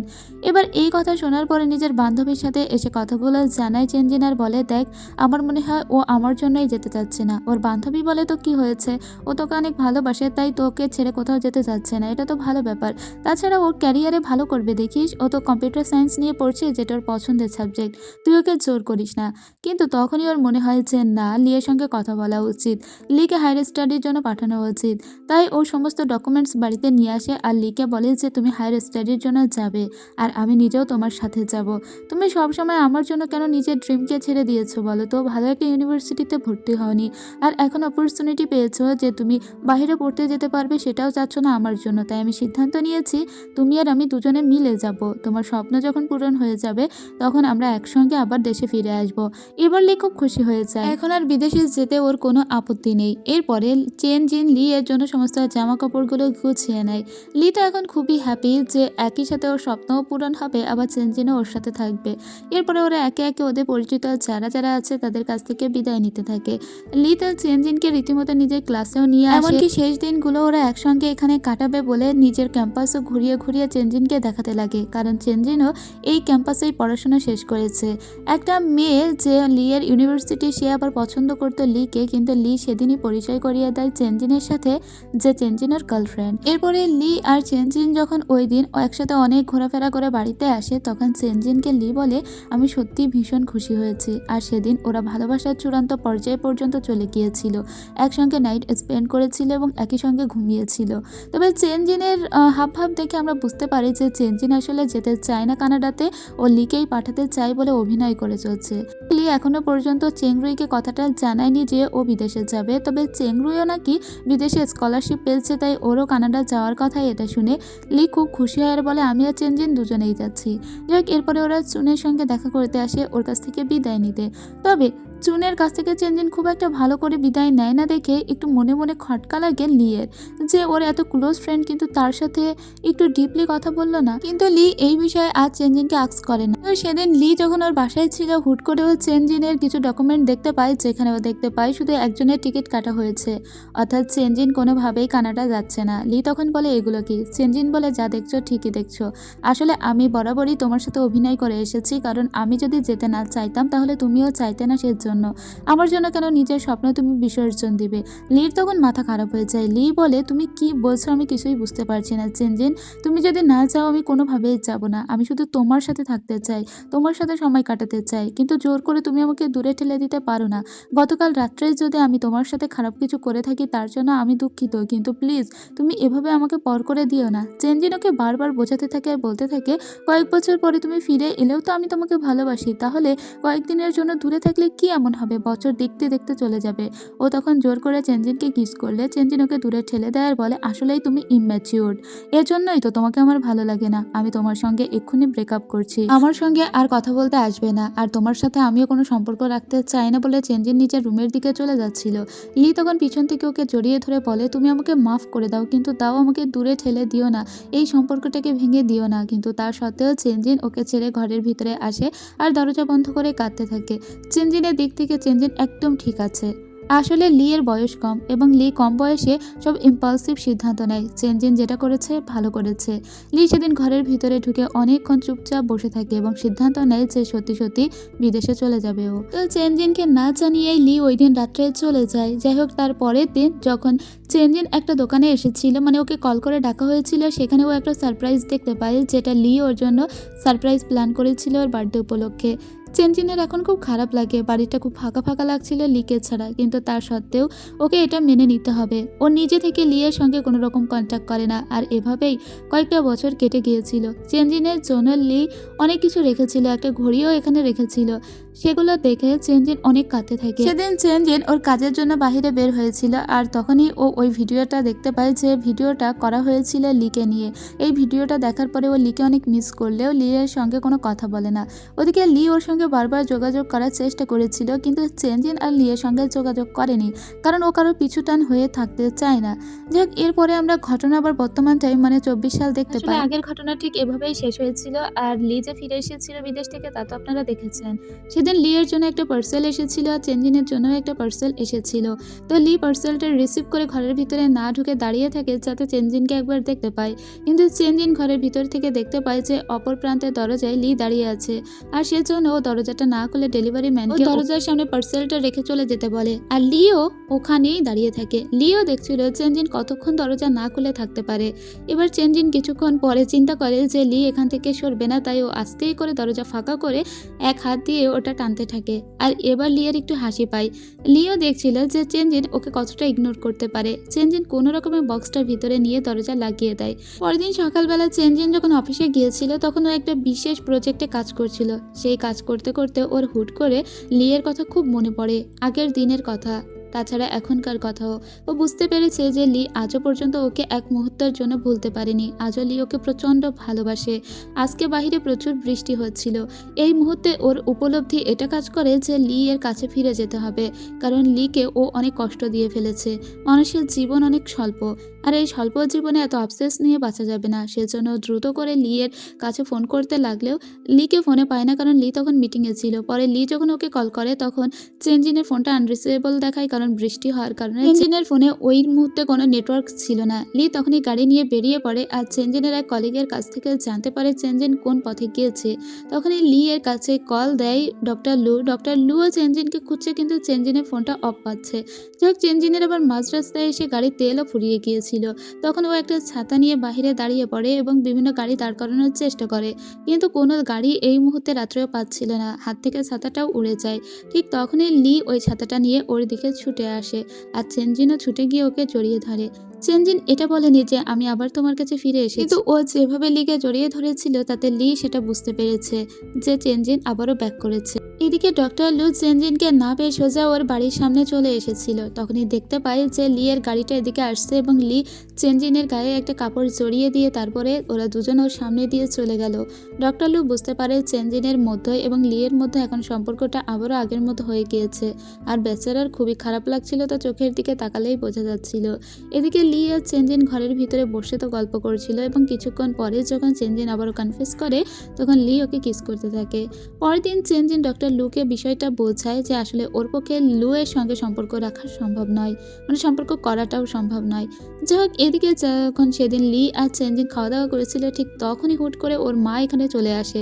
এবার এই কথা শোনার পরে নিজের বান্ধবীর সাথে এসে কথাগুলো জানায় চেনজিন আর বলে, দেখ আমার মনে হয় ও আমার জন্যই যেতে চাচ্ছে না। ওর বান্ধবী বলে, তো কি হয়েছে, ও তোকে অনেক ভালোবাসে তাই তোকে ছেড়ে কোথাও যেতে চাচ্ছে না, এটা তো ভালো ব্যাপার। তাছাড়া ওর ক্যারিয়ারে ভালো করবে দেখিস, ও তো কম্পিউটার সায়েন্স নিয়ে পড়ছে যেটা ওর পছন্দের সাবজেক্ট, তুই ওকে জোর করিস না। কিন্তু তখনই ওর মনে হয় যে না, লিয়ের সঙ্গে কথা বলা উচিত, লিকে হায়ার স্টাডির জন্য পাঠানো উচিত। তাই ও সমস্ত ডকুমেন্টস বাড়িতে নিয়ে আসে আর লিকে বলে যে তুমি হায়ার স্টাডির জন্য যাবে আর আমি নিজেও তোমার সাথে যাব। তুমি সবসময় আমার জন্য কেন নিজের ড্রিমকে ছেড়ে দিয়েছো বলো তো? ভালো একটা ইউনিভার্সিটিতে ভর্তি হওনি আর এখন অপরচুনিটি পেয়েছো যে তুমি বাইরে পড়তে যেতে পারবে, সেটাও চাচ্ছ না আমার জন্য। তাই আমি সিদ্ধান্ত নিয়েছি তুমি আর আমি দুজনে মিলে যাব, তোমার স্বপ্ন যখন পূরণ হয়ে যাবে তখন আমরা একসঙ্গে আবার দেশে ফিরে আসব। এবার লি খুব খুশি হয়ে যায়। এখন আর বিদেশে যেতে ওর কোনো আপত্তি নেই। এরপরে চেন জিন লি এর জন্য সমস্ত জামা কাপড়গুলো গুছিয়ে নেয়। লি তো এখন খুবই হ্যাপি যে একই সাথে ওর স্বপ্নও পূরণ হবে, আবার চেন জিনও ওর সাথে থাকবে। এরপরে ওরা একে একে ওদের পরিচিত যারা যারা আছে তাদের কাছ থেকে বিদায় নিতে থাকে। লি তো চেন জিনকে রীতিমতো নিজের ক্লাসেও নিয়ে আসে। এমনকি শেষ দিনগুলো ওরা একসঙ্গে এখানে কাটাবে বলে নিজের ক্যাম্পাসও ঘুরিয়ে ঘুরিয়ে চেনজিনকে দেখাতে লাগে, কারণ চেনজিনও এই ক্যাম্পাসেই পড়াশোনা শেষ করেছে। একটা মেয়ে যে লি এর ইউনিভার্সিটি, সে আবার পছন্দ করতো লিকে, কিন্তু লি সেদিনই পরিচয় করিয়ে দেয় চেনজিনের সাথে, যে চেনজিনের গার্লফ্রেন্ড। এরপরে লি আর চেনজিন যখন ওই দিন একসাথে অনেক ঘোরাফেরা করে বাড়িতে আসে, তখন চেনজিনকে লি বলে আমি সত্যি ভীষণ খুশি হয়েছি। আর সেদিন ওরা ভালোবাসার চূড়ান্ত পর্যায়ে পর্যন্ত চলে গিয়েছিল, একসঙ্গে নাইট স্পেন্ড করেছিল এবং একই সঙ্গে ঘুমিয়েছিল। তবে চেনজিনের হাবভাব দেখে আমরা বুঝতে পারি যে চেনজিন আসলে যেতে চায় না কানাডাতে, ও লিকেই পাঠাতে চায় বলে অভিনয় করে চলছে। লি এখনো পর্যন্ত চেংরুইকে কথাটা জানায়নি যে ও বিদেশে যাবে, তবে চেংরুইও নাকি বিদেশে স্কলারশিপ পেয়েছে, তাই ওরও কানাডা যাওয়ার কথা। এটা শুনে লি খুব খুশি হয় আর বলে আমি আর চেনজিন দুজনেই যাচ্ছি। যাই হোক, এরপরে ওরা চুনের সঙ্গে দেখা করতে আসে ওর কাছ থেকে বিদায় নিতে। তবে চুনের কাছ থেকে চেনজিন খুব একটা ভালো করে বিদায় নেয় না দেখে একটু মনে মনে খটকা লাগে লিয়ের, যে ওর এত ক্লোজ ফ্রেন্ড কিন্তু তার সাথে একটু ডিপলি কথা বললো না। কিন্তু লি এই বিষয়ে আজ চেনজিনকে আস্ক করে না। তো সেদিন লি যখন ওর বাসায় ছিল, হুট করে ও চেনজিনের কিছু ডকুমেন্ট দেখতে পায়, যেখানে ও দেখতে পায় শুধু একজনের টিকিট কাটা হয়েছে, অর্থাৎ চেনজিন কোনোভাবেই কানাডা যাচ্ছে না। লি তখন বলে এগুলো কি? চেনজিন বলে যা দেখছো ঠিকই দেখছো, আসলে আমি বরাবরই তোমার সাথে অভিনয় করে এসেছি, কারণ আমি যদি যেতে না চাইতাম তাহলে তুমিও চাইতে না, সেজন্য আমার জন্য কেন নিজের স্বপ্ন তুমি বিসর্জন দিবে? লির তখন মাথা খারাপ হয়ে যায়। লি বলে তুমি কি বলছো আমি কিছুই বুঝতে পারছি না চেনজিন, তুমি যদি না চাও আমি কোনোভাবেই যাব না, আমি শুধু তোমার সাথে থাকতে চাই, তোমার সাথে সময় কাটাতে চাই, কিন্তু জোর করে তুমি আমাকে দূরে ঠেলে দিতে পারো না। গতকাল রাত্রে যদি আমি তোমার সাথে খারাপ কিছু করে থাকি তার জন্য আমি দুঃখিত, কিন্তু প্লিজ তুমি এভাবে আমাকে পর করে দিও না। চেনজিন ওকে বারবার বোঝাতে থাকে আর বলতে থাকে কয়েক বছর পরে তুমি ফিরে এলেও তো আমি তোমাকে ভালোবাসি, তাহলে কয়েকদিনের জন্য দূরে থাকলে কি এমন হবে, বছর দেখতে দেখতে চলে যাবে। ও তখন জোর করে চেনজিনকে কিস করলে চেনজিন ওকে দূরে ঠেলে দেয় আর বলে আসলেই তুমি ইম্যাচিউরড, এর জন্যই তো তোমাকে আমার ভালো লাগে না, আমি তোমার সঙ্গে এক্ষুনি ব্রেকআপ করছি, আমার সঙ্গে আর কথা বলতে আসবে না, আর তোমার সাথে আমিও কোনো সম্পর্ক রাখতে চাই না বলে চেনজিন নিজের রুমের দিকে চলে যাচ্ছিল। লি তখন পিছন থেকে ওকে জড়িয়ে ধরে বলে তুমি আমাকে মাফ করে দাও, কিন্তু তাও আমাকে দূরে ঠেলে দিও না, এই সম্পর্কটাকে ভেঙে দিও না। কিন্তু তার সত্ত্বেও চেনজিন ওকে ছেড়ে ঘরের ভিতরে আসে আর দরজা বন্ধ করে কাঁদতে থাকে। চেনজিনের দিক থেকে চেনজিন একদম ঠিক আছে, আসলে লি এর বয়স কম এবং লি কম বয়সে সব ইম্পালসিভ সিদ্ধান্ত নেয়। চেনজিন যেটা করেছে ভালো করেছে। লি সেদিন ঘরের ভিতরে ঢুকে অনেকক্ষণ চুপচাপ বসে থাকে এবং সিদ্ধান্ত নেয় যে সত্যি সত্যি বিদেশে চলে যাবে ও। তো চেনজিনকে না জানিয়েই লি ওই দিন রাত্রে চলে যায়। যাই হোক, তার পরের দিন যখন চেনজিন একটা দোকানে এসেছিল, মানে ওকে কল করে ডাকা হয়েছিল, সেখানে ও একটা সারপ্রাইজ দেখতে পায়, যেটা লি ওর জন্য সারপ্রাইজ প্ল্যান করেছিল ওর বার্থডে উপলক্ষে। চেনজিনের এখন খুব খারাপ লাগে, বাড়িটা খুব ফাঁকা ফাঁকা লাগছিল লিকে ছাড়া, কিন্তু তার সত্ত্বেও ওকে এটা মেনে নিতে হবে। ও নিজে থেকে লিয়ের সঙ্গে কোনো রকম কন্ট্যাক্ট করে না, আর এভাবেই কয়েকটা বছর কেটে গিয়েছিল। চেনজিনের জন্য লি অনেক কিছু রেখেছিল, একটা ঘড়িও এখানে রেখেছিল, সেগুলো দেখে চেনজিন অনেক কাঁদতে থাকে। সেদিন চেনজিন ওর কাজের জন্য বাইরে বের হয়েছিল, আর তখনই ও ওই ভিডিওটা দেখতে পায়, যে ভিডিওটা করা হয়েছিল লিকে নিয়ে। এই ভিডিওটা দেখার পরে ও লিকে অনেক মিস করলেও লিয়ের সঙ্গে কোনো কথা বলে না। ওদিকে লি ওর সঙ্গে বারবার যোগাযোগ করার চেষ্টা করেছিল, কিন্তু চেনজিন আর লিয়ের সঙ্গে যোগাযোগ করেনি, কারণ ও কারো পিছুটান হয়ে থাকতে চায় না। যাই হোক, এরপরে আমরা ঘটনা আবার বর্তমান টাইম মানে 24 সাল দেখতে পাই। আগের ঘটনা ঠিক এভাবেই শেষ হয়েছিল, আর লি যে ফিরে এসেছিল বিদেশ থেকে তা তো আপনারা দেখেছেন। সেদিন লিয়ের জন্য একটা পার্সেল এসেছিল আর চেনজিনের জন্য একটা পার্সেল এসেছিল। তো লি পার্সেলটা রিসিভ করে ঘরের ভিতরে না ঢুকে দাঁড়িয়ে থাকে যাতে চেনজিনকে একবার দেখতে পায়, কিন্তু চেনজিন ঘরের ভিতর থেকে দেখতে পায় যে অপর প্রান্তের দরজায় লি দাঁড়িয়ে আছে, আর সেজন্য ও দরজাটা না খুলে ডেলিভারি ম্যানকে দরজার সামনে পার্সেলটা রেখে চলে যেতে বলে, আর লিও ওখানেই দাঁড়িয়ে থাকে। লিও দেখছিল চেনজিন কতক্ষণ দরজা না খুলে থাকতে পারে। এবার চেনজিন কিছুক্ষণ পরে চিন্তা করে যে লি এখান থেকে সরবে না, তাই ও আস্তেই করে দরজা ফাঁকা করে এক হাত দিয়ে ওটা টানতে থাকে, আর এবার লিয়ের একটু হাসি পায়। লিও দেখছিল যে চেনজিন ওকে কতটা ইগনোর করতে পারে। চেনজিন কোনো রকমের বক্সটার ভিতরে নিয়ে দরজা লাগিয়ে দেয়। পরের দিন সকালবেলা চেনজিন যখন অফিসে গিয়েছিল, তখন ও একটা বিশেষ প্রজেক্টে কাজ করছিল। সেই কাজ করতে করতে ওর হুট করে লিয়ের কথা খুব মনে পড়ে, আগের দিনের কথা। তাছাড়া এখনকার কথাও। ও বুঝতে পেরেছে যে লি আজও পর্যন্ত ওকে এক মুহূর্তের জন্য ভুলতে পারেনি। আজও লি ওকে প্রচণ্ড ভালোবাসে। আজকে বাহিরে প্রচুর বৃষ্টি হচ্ছিল। এই মুহূর্তে ওর উপলব্ধি এটা কাজ করে যে লি এর কাছে ফিরে যেতে হবে, কারণ লিকে ও অনেক কষ্ট দিয়ে ফেলেছে। মানুষের জীবন অনেক স্বল্প, আর এই স্বল্প জীবনে এত আফসোস নিয়ে বাঁচা যাবে না। সেজন্য দ্রুত করে লি এর কাছে ফোন করতে লাগলেও লিকে ফোনে পায় না, কারণ লি তখন মিটিংয়ে ছিল। পরে লি যখন ওকে কল করে তখন চেনজিনের ফোনটা আনরিচেবল দেখায়, কারণ বৃষ্টি হওয়ার কারণে চেনজিনের ফোনে ওই মুহূর্তে কোনো নেটওয়ার্ক ছিল না। লি তখনই গাড়ি নিয়ে বেরিয়ে পড়ে, আর চেনজিনের এক কলিগের কাছ থেকে জানতে পারে চেনজিন কোন পথে গিয়েছে। তখনই লি এর কাছে কল দেয় ডক্টর লু। ডক্টর লুও চেনজিনকে খুঁজছে, কিন্তু চেনজিনের ফোনটা অফ পাচ্ছে। যাই হোক, চেনজিনের আবার মাঝ রাস্তায় এসে গাড়ির তেলও ফুরিয়ে গিয়েছিল। তখন ও একটা ছাতা নিয়ে বাহিরে দাঁড়িয়ে পড়ে এবং বিভিন্ন গাড়ি দাঁড় করানোর চেষ্টা করে, কিন্তু কোনো গাড়ি এই মুহূর্তে রাত্রেও পাচ্ছিল না। হাত থেকে ছাতাটাও উড়ে যায়। ঠিক তখনই লি ওই ছাতাটা নিয়ে ওর দিকে ছুটে আসে, আর চেনজিনও ছুটে গিয়ে ওকে জড়িয়ে ধরে। চেনজিন এটা বলেনি যে আমি আবার তোমার কাছে ফিরে এসেছি, কিন্তু ও যেভাবে লিকে জড়িয়ে ধরেছিল তাতে লি সেটা বুঝতে পেরেছে যে চেনজিন আবারও ব্যাক করেছে। এদিকে ডক্টর লু চেনজিনকে না পেয়ে সোজা ওর বাড়ির সামনে চলে এসেছিল। তখনই দেখতে পায় যে লি এর গাড়িটা এদিকে আসছে এবং লি চেনজিনের গায়ে একটা কাপড় জড়িয়ে দিয়ে তারপরে ওরা দুজন ওর সামনে দিয়ে চলে গেল। ডক্টর লু বুঝতে পারে চেনজিনের মধ্যে এবং লি এর মধ্যে এখন সম্পর্কটা আবারও আগের মতো হয়ে গিয়েছে, আর বেচারার খুবই খারাপ লাগছিল, তার চোখের দিকে তাকালেই বোঝা যাচ্ছিল। এদিকে লি আর চেনজিন ঘরের ভিতরে বসে তো গল্প করছিল, এবং কিছুক্ষণ পরে যখন চেনজিন আবারও কনফেস করে তখন লি ওকে কিস করতে থাকে। পরের দিন চেনজিন ডক্টর লুকে বিষয়টা বোঝায় যে আসলে ওর পক্ষে লু এর সঙ্গে সম্পর্ক রাখা সম্ভব নয়, মানে সম্পর্ক করাটাও সম্ভব নয়। যাই হোক, এদিকে যখন সেদিন লি আর চেনজিন খাওয়া দাওয়া করেছিল ঠিক তখনই হুট করে ওর মা এখানে চলে আসে।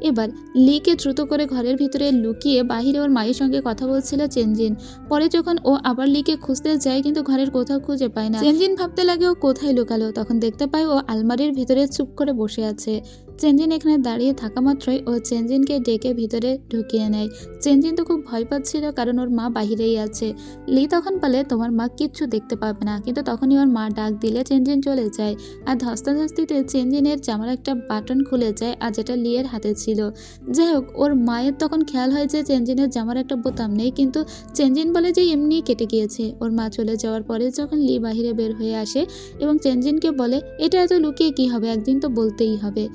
এবার লিকে দ্রুত করে ঘরের ভিতরে লুকিয়ে বাহিরে ওর মায়ের সঙ্গে কথা বলছিল চেনজিন। পরে যখন ও আবার লিকে খুঁজতে যায় কিন্তু ঘরের কোথাও খুঁজে পায় না। চেনজিন ভাবতে লাগে ও কোথায় লুকালো, তখন দেখতে পায় ও আলমারির ভিতরে চুপ করে বসে আছে। চেনজিন এখানে দাঁড়িয়ে থাকা মাত্রই ও চেনজিনকে ডেকে ভিতরে ঢুকিয়ে নেয়। চেনজিন তো খুব ভয় পাচ্ছিল, কারণ ওর মা বাহিরেই আছে। লি তখন বলে তোমার মা কিচ্ছু দেখতে পাবে না, কিন্তু তখনই ওর মা ডাক দিলে চেনজিন চলে যায়, আর ধস্তাধস্তিতে চেনজিনের জামার একটা বাটন খুলে যায়, আর যেটা লি এর হাতে ছিল। যাই হোক, ওর মায়ের তখন খেয়াল হয় যে চেনজিনের জামার একটা বোতাম নেই, কিন্তু চেনজিন বলে যে এমনি কেটে গিয়েছে। ওর মা চলে যাওয়ার পরে যখন লি বাহিরে বের হয়ে আসে এবং চেনজিনকে বলে এটা এত লুকিয়ে কি হবে, একদিন তো বলতেই হবে।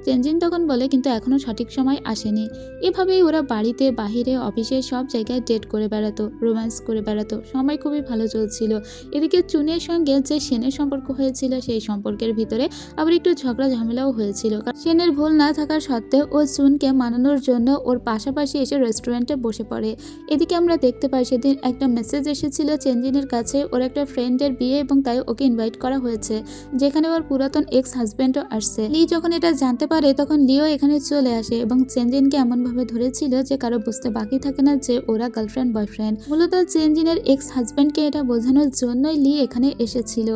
চেনজিন তখন বলে কিন্তু এখনো সঠিক সময় আসেনি। এভাবেই ওরা বাড়িতে, বাহিরে, অফিসে সব জায়গায় ডেট করে বেড়াতো, রোম্যান্স করে বেড়াতো, সময় খুবই ভালো চলছিল। এদিকে চুনের সঙ্গে যে সেনের সম্পর্ক হয়েছিল সেই সম্পর্কের ভিতরে আবার একটু ঝগড়া ঝামেলাও হয়েছিল। সেনের ভুল না থাকার সত্ত্বেও ও চুনকে মানানোর জন্য ওর পাশাপাশি এসে রেস্টুরেন্টে বসে পড়ে। এদিকে আমরা দেখতে পাই সেদিন একটা মেসেজ এসেছিল চেনজিনের কাছে, ওর একটা ফ্রেন্ডের বিয়ে এবং তাই ওকে ইনভাইট করা হয়েছে, যেখানে ওর পুরাতন এক্স হাজব্যান্ডও আসছে। লি যখন এটা জানতে পারে তখন লিও এখানে চলে আসে এবং চেনজিনকে এমনভাবে ধরেছিল যে কারো বুঝতে বাকি থাকে না যে ওরা গার্লফ্রেন্ড বয়ফ্রেন্ড। মূলত চেনজিনের এক্স হাজব্যান্ডকে এটা বোঝানোর জন্যই লি এখানে এসেছিল,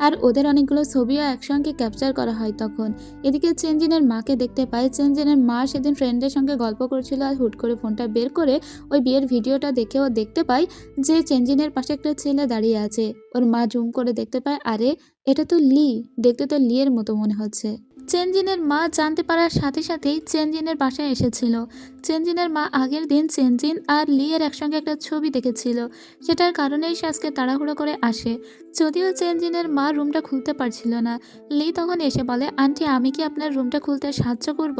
আর ওদের অনেকগুলো ছবিও একসঙ্গে ক্যাপচার করা হয় তখন। এদিকে চেনজিনের মাকে দেখতে পায়। চেনজিনের মা সেদিন ফ্রেন্ডের সঙ্গে গল্প করছিল, আর হুট করে ফোনটা বের করে ওই বিয়ের ভিডিওটা দেখে ও দেখতে পায় যে চেনজিনের পাশে একটা ছেলে দাঁড়িয়ে আছে। ওর মা জুম করে দেখতে পায় আরে এটা তো লি, দেখতে তো লি এর মতো মনে হচ্ছে। চেনজিনের মা জানতে পারার সাথে সাথেই চেনজিনের বাসায় এসেছিল। চেনজিনের মা আগের দিন চেনজিন আর লি এর একসঙ্গে একটা ছবি দেখেছিল, সেটার কারণেই সে আজকে তাড়াহুড়ো করে আসে। যদিও চেনজিনের মা রুমটা খুলতে পারছিল না, লি তখন এসে বলে আন্টি আমি কি আপনার রুমটা খুলতে সাহায্য করব?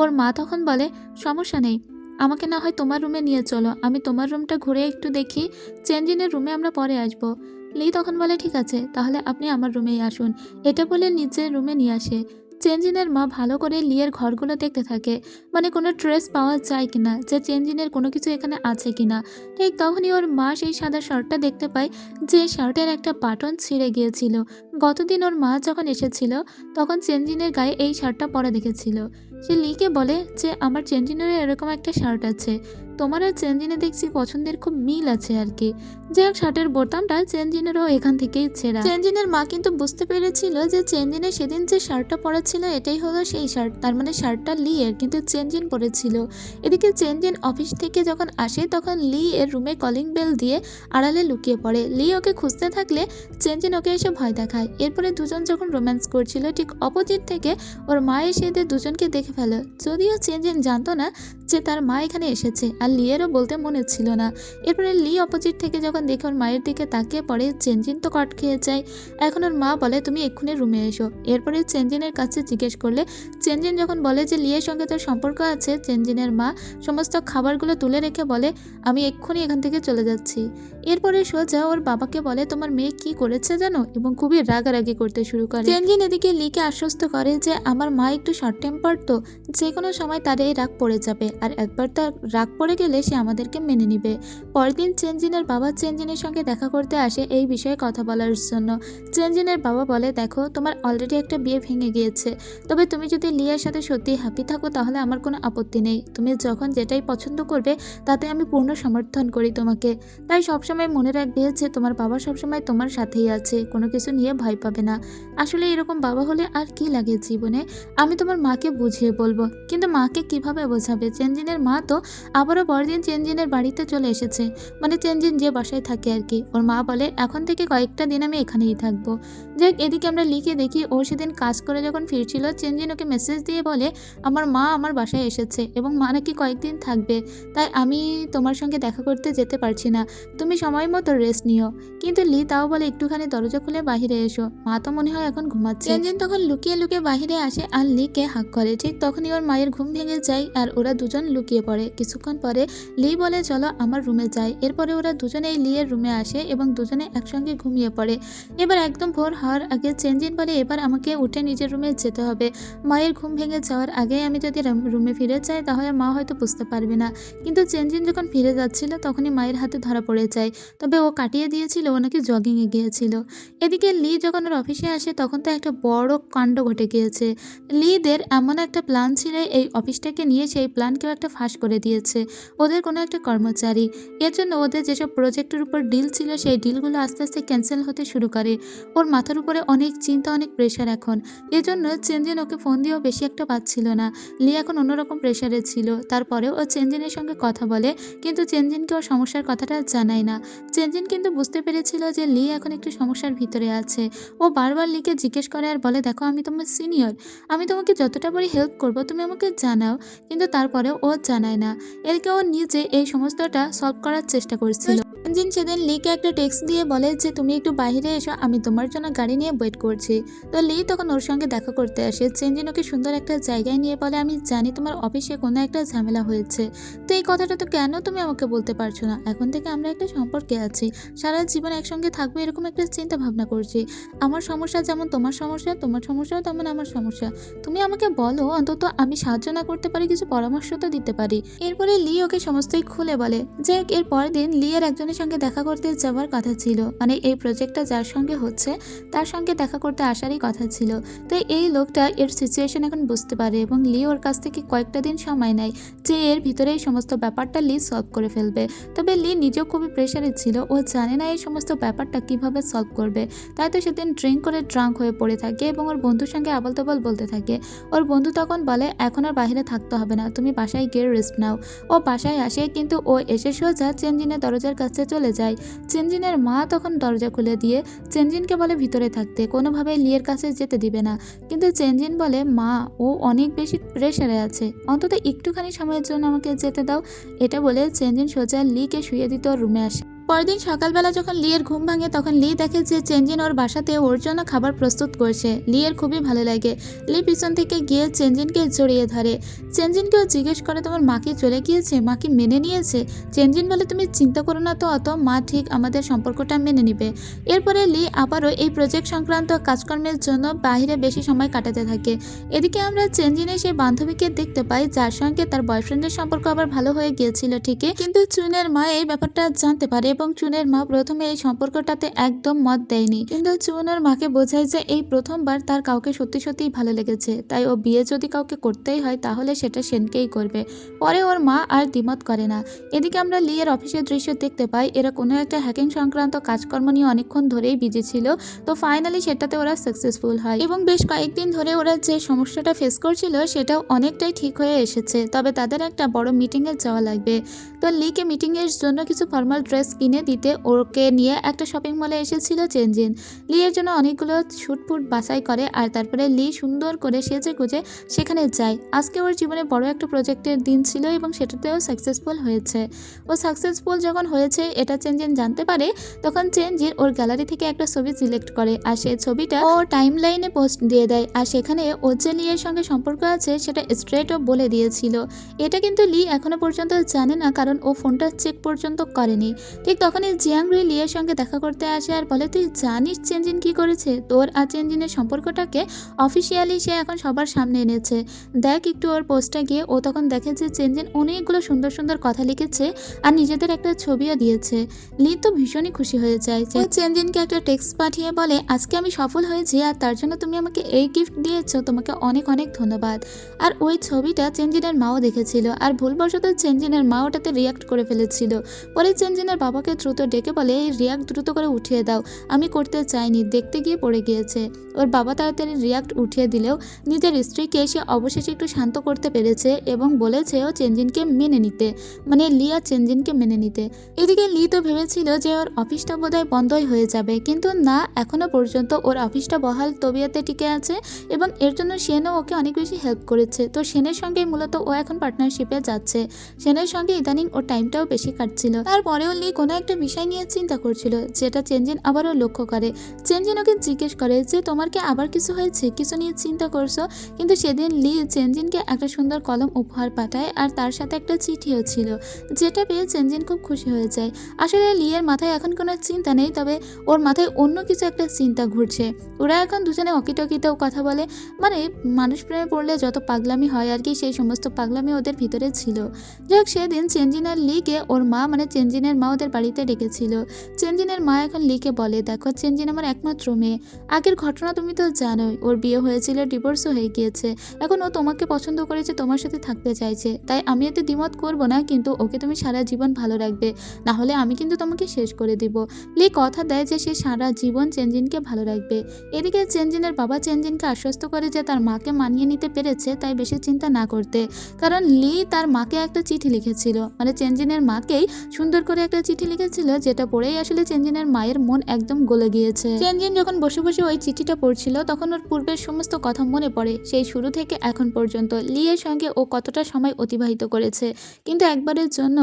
ওর মা তখন বলে সমস্যা নেই, আমাকে না হয় তোমার রুমে নিয়ে চলো, আমি তোমার রুমটা ঘুরে একটু দেখি, চেনজিনের রুমে আমরা পরে আসবো। লি তখন বলে ঠিক আছে, তাহলে আপনি আমার রুমেই আসুন। এটা বলে নিজের রুমে নিয়ে আসে। চেনজিনের মা ভালো করে লিয়ের ঘরগুলো দেখতে থাকে, মানে কোনো ট্রেস পাওয়া যায় কিনা, যে চেনজিনের কোনো কিছু এখানে আছে কিনা। ঠিক তখনই ওর মা সেই সাদা শার্টটা দেখতে পায়, যে শার্টের একটা বাটন ছিঁড়ে গিয়েছিল। গতদিন ওর মা যখন এসেছিল তখন চেনজিনের গায়ে এই শার্টটা পরা দেখেছিল। সে লিকে বলে যে আমার চেনজিনের এরকম একটা শার্ট আছে, তোমার আর চেনজিনে দেখছি পছন্দের খুব মিল আছে আর কি। যে এক শার্টের বোতামটা চেনজিনেরও এখান থেকেই ছেঁড়া। চেনজিনের মা কিন্তু বুঝতে পেরেছিল যে চেনজিনের সেদিন যে শার্টটা পরা ছিল এটাই হলো সেই শার্ট, তার মানে শার্টটা লি এর, কিন্তু চেনজিন পরেছিল। এদিকে চেনজিন অফিস থেকে যখন আসে তখন লি এর রুমে কলিং বেল দিয়ে আড়ালে লুকিয়ে পড়ে। লি ওকে খুঁজতে থাকলে চেনজিন ওকে এসে ভয় দেখায়। এরপরে দুজন যখন রোম্যান্স করছিল ঠিক অপোজিট থেকে ওর মা এসে এদের দুজনকে দেখে ফেলে। যদিও চেনজিন জানতো না যে তার মা এখানে এসেছে, আর লিয়েরও বলতে মনে ছিল না। এরপরে লি অপোজিট থেকে যখন দেখে ওর মায়ের দিকে তাকিয়ে পড়ে, চেনজিন তো কট খেয়ে যায়। এখন ওর মা বলে তুমি এক্ষুনি রুমে এসো। এরপরে চেনজিনের কাছে জিজ্ঞেস করলে চেনজিন যখন বলে যে লিয়ের সঙ্গে তোর সম্পর্ক আছে, চেনজিনের মা সমস্ত খাবারগুলো তুলে রেখে বলে আমি এক্ষুনি এখান থেকে চলে যাচ্ছি। এরপরে সোজা ওর বাবাকে বলে তোমার মেয়ে কি করেছে জানো, এবং খুবই রাগারাগি করতে শুরু করে। চেনজিন এদিকে লিকে আশ্বস্ত করে যে আমার মা একটু শর্ট টেম্পার, তো যে কোনো সময় তার এই রাগ পড়ে যাবে, আর একবার তার রাগ পড়ে গেলে সে আমাদেরকে মেনে নিবে। পরের দিন চেনজিনের বাবা চেনজিনের সঙ্গে দেখা করতে আসে এই বিষয়ে কথা বলার জন্য। চেনজিনের বাবা বলে দেখো তোমার অলরেডি একটা বিয়ে ভেঙে গিয়েছে, তবে তুমি যদি লিয়ার সাথে সত্যি হ্যাপি থাকো তাহলে আমার কোনো আপত্তি নেই। তুমি যখন যেটাই পছন্দ করবে তাতে আমি পূর্ণ সমর্থন করি তোমাকে। তাই সবসময় মনে রাখবে যে তোমার বাবা সবসময় তোমার সাথেই আছে, কোনো কিছু নিয়ে ভয় পাবে না। আসলে এরকম বাবা হলে আর কি লাগে জীবনে। আমি তোমার মাকে বুঝিয়ে বলবো। কিন্তু মাকে কিভাবে বোঝাবে? চেনজিনের মা তো আবারও পরদিন চেনজিনের বাড়িতে চলে এসেছে, মানে চেনজিন যে বাসায় থাকে আর কি। ওর মা বলে এখন থেকে কয়েকটা দিন আমি এখানেই থাকবো। যাক, এদিকে আমরা লিখে দেখি ও সেদিন কাজ করে যখন ফিরছিল চেনজিন ওকে মেসেজ দিয়ে বলে আমার মা আমার বাসায় এসেছে এবং মা নাকি কয়েকদিন থাকবে, তাই আমি তোমার সঙ্গে দেখা করতে যেতে পারছি না, তুমি সময় মতো রেস্ট নিও। কিন্তু লি তাও বলে একটুখানি দরজা খুলে বাহিরে এসো, মা তো মনে হয় এখন ঘুমাচ্ছে। চেনজিন তখন লুকিয়ে লুকিয়ে বাহিরে আসে আর লিকে হাক করে। ঠিক তখনই ওর মায়ের ঘুম ভেঙে যায় আর ওরা দুজন লুকিয়ে পড়ে। কিছুক্ষণ পরে লি বলে চলো আমার রুমে যাই। এরপরে ওরা দুজনেই লিয়ের রুমে আসে এবং দুজনে একসঙ্গে ঘুমিয়ে পড়ে। এবার একদম ভোর হওয়ার আগে চেনজিন বলে এবার আমাকে উঠে নিজের রুমে যেতে হবে। মায়ের ঘুম ভেঙে যাওয়ার আগে আমি যদি রুমে ফিরে যাই তাহলে মা হয়তো বুঝতে পারবে না। কিন্তু চেনজিন যখন ফিরে যাচ্ছিল তখনই মায়ের হাতে ধরা পড়ে যায়, তবে ও কাটিয়ে দিয়েছিল, ও নাকি জগিংয়ে গিয়েছিল। এদিকে লি যখন ওর অফিসে আসে তখন তো একটা বড় কাণ্ড ঘটে গিয়েছে। লিদের এমন একটা প্ল্যান ছিল এই অফিসটাকে নিয়ে, সেই প্ল্যানকেও একটা ফাঁস করে দিয়েছে ওদের কোনো একটা কর্মচারী। এর জন্য ওদের যেসব প্রজেক্টের উপর ডিল ছিল সেই ডিলগুলো আস্তে আস্তে ক্যান্সেল হতে শুরু করে। ওর মাথার উপরে অনেক চিন্তা, অনেক প্রেশার এখন। এজন্য চেনজিন ওকে ফোন দিয়েও বেশি একটা পাচ্ছিল না। লি এখন অন্যরকম প্রেশারে ছিল। তারপরেও ও চেনজিনের সঙ্গে কথা বলে, কিন্তু চেনজিনকে ওর সমস্যার কথাটা জানায় না। চেনজিন কিন্তু বুঝতে পেরেছিল যে লি এখন একটু সমস্যার ভিতরে আছে। ও বারবার লিকে জিজ্ঞেস করে আর বলে দেখো আমি তোমার সিনিয়র, আমি তোমাকে যতটা পারি হেল্প করব, তুমি আমাকে জানাও। কিন্তু তারপরেও ও জানায় না। এদিকে ও নিজে এই সমস্তটা সলভ করার চেষ্টা করছিল। চেনজিন সেদিন লিকে একটা টেক্সট দিয়ে বলে যে তুমি একটু বাইরে এসো, আমি তোমার জন্য গাড়ি নিয়ে ওয়েট করছি। তো লি তখন ওর সঙ্গে দেখা করতে আসে। চেনজিন ওকে সুন্দর একটা জায়গায় নিয়ে বলে আমি জানি তোমার অফিসে কোনো একটা ঝামেলা হয়েছে, তো এই কথাটা তো কেন তুমি আমাকে বলতে পারছো না? এখন থেকে আমরা একটা সম্পর্কে আছি, সারা জীবন একসঙ্গে থাকবো এরকম একটা চিন্তা ভাবনা করছি। আমার সমস্যা যেমন তোমার সমস্যা, তোমার সমস্যাও তেমন আমার সমস্যা। তুমি আমাকে বলো, অন্তত আমি সাহায্য না করতে পারি কিছু পরামর্শ তো দিতে পারি। এরপরে লি ওকে সমস্তই খুলে বলে। যে এর পরের দিন লি এর একজনের সঙ্গে দেখা করতে যাওয়ার কথা ছিল, মানে এই প্রজেক্টটা যার সঙ্গে হচ্ছে তার সঙ্গে দেখা করতে আসারই কথা ছিল। তো এই লোকটা এর সিচুয়েশন এখন বুঝতে পারে এবং লি ওর কাছ থেকে কয়েকটা দিন সময় নেয় যে এর ভিতরে এই সমস্ত ব্যাপারটা লি সলভ করে ফেলবে। তবে লি নিজেও খুবই প্রেশারে ছিল, ও জানে না এই সমস্ত ব্যাপারটা কিভাবে সলভ করবে। তাই তো সেদিন ড্রিঙ্ক করে ড্রাঙ্ক হয়ে পড়ে থাকে এবং ওর বন্ধুর সঙ্গে আবল তাবল বলতে থাকে। ওর বন্ধু তখন বলে এখন আর বাইরে থাকতে হবে না, তুমি বাসায় গিয়ে রেস্ট নাও। ও বাসায় আসে, কিন্তু ও এসে সোজা চেনজিনের দরজার কাছে চলে যায়। চেনজিনের মা তখন দরজা খুলে দিয়ে চেনজিনকে বলে ভিতরে থাকতে, কোনোভাবেই লিয়ের কাছে যেতে দিবে না। কিন্তু চেনজিন বলে মা ও অনেক বেশি প্রেশারে আছে, অন্তত একটুখানি সময়ের জন্য আমাকে যেতে দাও। এটা বলে চেনজিন সোজা লিকে শুয়ে দিতে ওর রুমে আসে। পরদিন সকালবেলা যখন লিয়ের ঘুম ভাঙে তখন লি দেখে যে চেনজিন ওর বাসাতে ওর জন্য খাবার প্রস্তুত করছে। লিয়ের খুবই ভালো লাগে। লি পিছন থেকে গিয়ে চেনজিনকে জড়িয়ে ধরে। চেনজিনকেও জিজ্ঞেস করে তোমার মা কি চলে গিয়েছে, মা কি মেনে নিয়েছে? চেনজিন বলে তুমি চিন্তা করো না তো অত, মা ঠিক আমাদের সম্পর্কটা মেনে নিবে। এরপরে লি আবারও এই প্রজেক্ট সংক্রান্ত কাজকর্মের জন্য বাইরে বেশি সময় কাটাতে থাকে। এদিকে আমরা চেনজিনের সেই বান্ধবীকে দেখতে পাই যার সঙ্গে তার বয়ফ্রেন্ডের সম্পর্ক আবার ভালো হয়ে গিয়েছিল ঠিকই, কিন্তু চুনের মা এই ব্যাপারটা জানতে পারে এবং চুনের মা প্রথমে এই সম্পর্কটাতে একদম মত দেয়নি। কিন্তু চুন ওর মাকে বোঝায় যে এই প্রথমবার তার কাউকে সত্যি সত্যিই ভালো লেগেছে, তাই ও বিয়ে যদি কাউকে করতেই হয় তাহলে সেটা সেনকেই করবে। পরে ওর মা আর দ্বিমত করে না। এদিকে আমরা লিয়ের অফিসের দৃশ্য দেখতে পাই, এরা কোনো একটা হ্যাকিং সংক্রান্ত কাজকর্ম নিয়ে অনেকক্ষণ ধরেই বিজি ছিল। তো ফাইনালি সেটাতে ওরা সাকসেসফুল হয় এবং বেশ কয়েকদিন ধরে ওরা যে সমস্যাটা ফেস করছিল সেটাও অনেকটাই ঠিক হয়ে এসেছে। তবে তাদের একটা বড় মিটিংয়ে যাওয়া লাগবে। তো লিকে মিটিংয়ের জন্য কিছু ফর্মাল ড্রেস কিনে কিনে দিতে ওকে নিয়ে একটা শপিং মলে এসেছিল চেনজিন। লি এর জন্য অনেকগুলো ছুটফুট বাছাই করে আর তারপরে লি সুন্দর করে সেজে গুজে সেখানে যায়। আজকে ওর জীবনে বড় একটা প্রজেক্টের দিন ছিল এবং সেটাতেও সাকসেসফুল হয়েছে। ও সাকসেসফুল যখন হয়েছে এটা চেনজিন জানতে পারে, তখন চেনজিন ওর গ্যালারি থেকে একটা ছবি সিলেক্ট করে আর সেই ছবিটা ও টাইম লাইনে পোস্ট দিয়ে দেয়। আর সেখানে ও যে লি এর সঙ্গে সম্পর্ক আছে সেটা স্ট্রেট ও বলে দিয়েছিল। এটা কিন্তু লি এখনো পর্যন্ত জানে না, কারণ ও ফোনটা চেক পর্যন্ত করেনি। ঠিক তখনই জিয়াংরুই লি এর সঙ্গে দেখা করতে আসে আর বলে, তুই জানিস চেনজিন কি করেছে? তোর আর চেনজিনের সম্পর্কটাকে অফিসিয়ালি সে এখন সবার সামনে এনেছে। দেখ একটু ওর পোস্টটা গিয়ে। ও তখন দেখে যে চেনজিন অনেকগুলো সুন্দর সুন্দর কথা লিখেছে আর নিজেদের একটা ছবিও দিয়েছে। লি তো ভীষণই খুশি হয়ে যায়। ও চেনজিনকে একটা টেক্সট পাঠিয়ে বলে, আজকে আমি সফল হয়েছি আর তার জন্য তুমি আমাকে এই গিফট দিয়েছো, তোমাকে অনেক অনেক ধন্যবাদ। আর ওই ছবিটা চেনজিনের মাও দেখেছিল আর ভুলবশত চেনজিনের মা ওটাতে রিয়াক্ট করে ফেলেছিল। পরে চেনজিনের বাবাকে দ্রুত ডেকে বলে, এই রিয়াক্ট দ্রুত করে উঠিয়ে দাও, আমি করতে চাইনি, দেখতে গিয়ে পড়ে গিয়েছে। ওর বাবা তাড়াতাড়ি রিয়াক্ট উঠিয়ে দিলেও নিজের স্ত্রীকে সে অবশেষে একটু শান্ত করতে পেরেছে এবং বলেছে ও চেনজিনকে মেনে নিতে, মানে লি আর চেনজিনকে মেনে নিতে। এদিকে লি তো ভেবেছিল যে ওর অফিসটা বোধহয় বন্ধই হয়ে যাবে, কিন্তু না, এখনো পর্যন্ত ওর অফিসটা বহাল তবিয়তে টিকে আছে এবং এর জন্য সেনও ওকে অনেক বেশি হেল্প করেছে। তো সেনের সঙ্গে মূলত ও এখন পার্টনারশিপে যাচ্ছে। সেনের সঙ্গে ইদানিং ওর টাইমটাও বেশি কাটছিল। তারপরেও লি কোনো একটা বিষয় নিয়ে চিন্তা করছিল, যেটা চেনজিন আবারও লক্ষ্য করে। চেনজিন ওকে জিজ্ঞেস করে যে তোমার কি আবার কিছু হয়েছে, কিছু নিয়ে চিন্তা করছো? কিন্তু সেদিন লি চেনজিনকে একটা সুন্দর কলম উপহার পাঠায় আর তার সাথে একটা চিঠিও ছিল, যেটা পেয়ে চেনজিন খুব খুশি হয়ে যায়। আসলে লি এর মাথায় এখন কোনো চিন্তা নেই, তবে ওর মাথায় অন্য কিছু একটা চিন্তা ঘুরছে। ওরা এখন দুজনে অকিটকিতেও কথা বলে, মানে মানুষ প্রেমে পড়লে যত পাগলামি হয় আর কি, সেই সমস্ত পাগলামি ওদের ভিতরে ছিল। যাই হোক, সেদিন চেনজিন আর লিকে ওর মা, মানে চেনজিনের মা ওদের বাড়িতে ডেকেছিল। চেনজিনের মা এখন লিকে বলে, দেখো চেনজিন আমার একমাত্র মেয়ে, আগের ঘটনা তুমি তো জানোই, ওর বিয়ে হয়েছিল, ডিভোর্সও হয়ে গিয়েছে, এখন ও তোমাকে পছন্দ করেছে, তোমার সাথে থাকতে চাইছে, তাই আমি এতে দ্বিমত করবো না, কিন্তু ওকে তুমি সারা জীবন ভালো রাখবে, না হলে আমি কিন্তু তোমাকে শেষ করে দিব। লি কথা দেয় যে সে সারা জীবন চেনজিনকে ভালো রাখবে। এদিকে চেনজিনের বাবা চেনজিনকে আশ্বস্ত করে যে তার মাকে মানিয়ে নিতে পেরেছে, তাই বেশি চিন্তা না করতে, কারণ লি তার মাকে একটা চিঠি লিখেছিল, মানে চেনজিনের মাকেই সুন্দর করে একটা চিঠি লিখেছিল, যেটা পড়েই আসলে চেনজিনের মায়ের মন একদম গলে গিয়েছে। চেনজিন যখন বসে বসে ওই চিঠিটা পড়ছিল তখন ওর পূর্বের সমস্ত কথা মনে পড়ে, সেই শুরু থেকে এখন পর্যন্ত লি এর সঙ্গে ও কতটা সময় অতিবাহিত করেছে, কিন্তু একবারের জন্য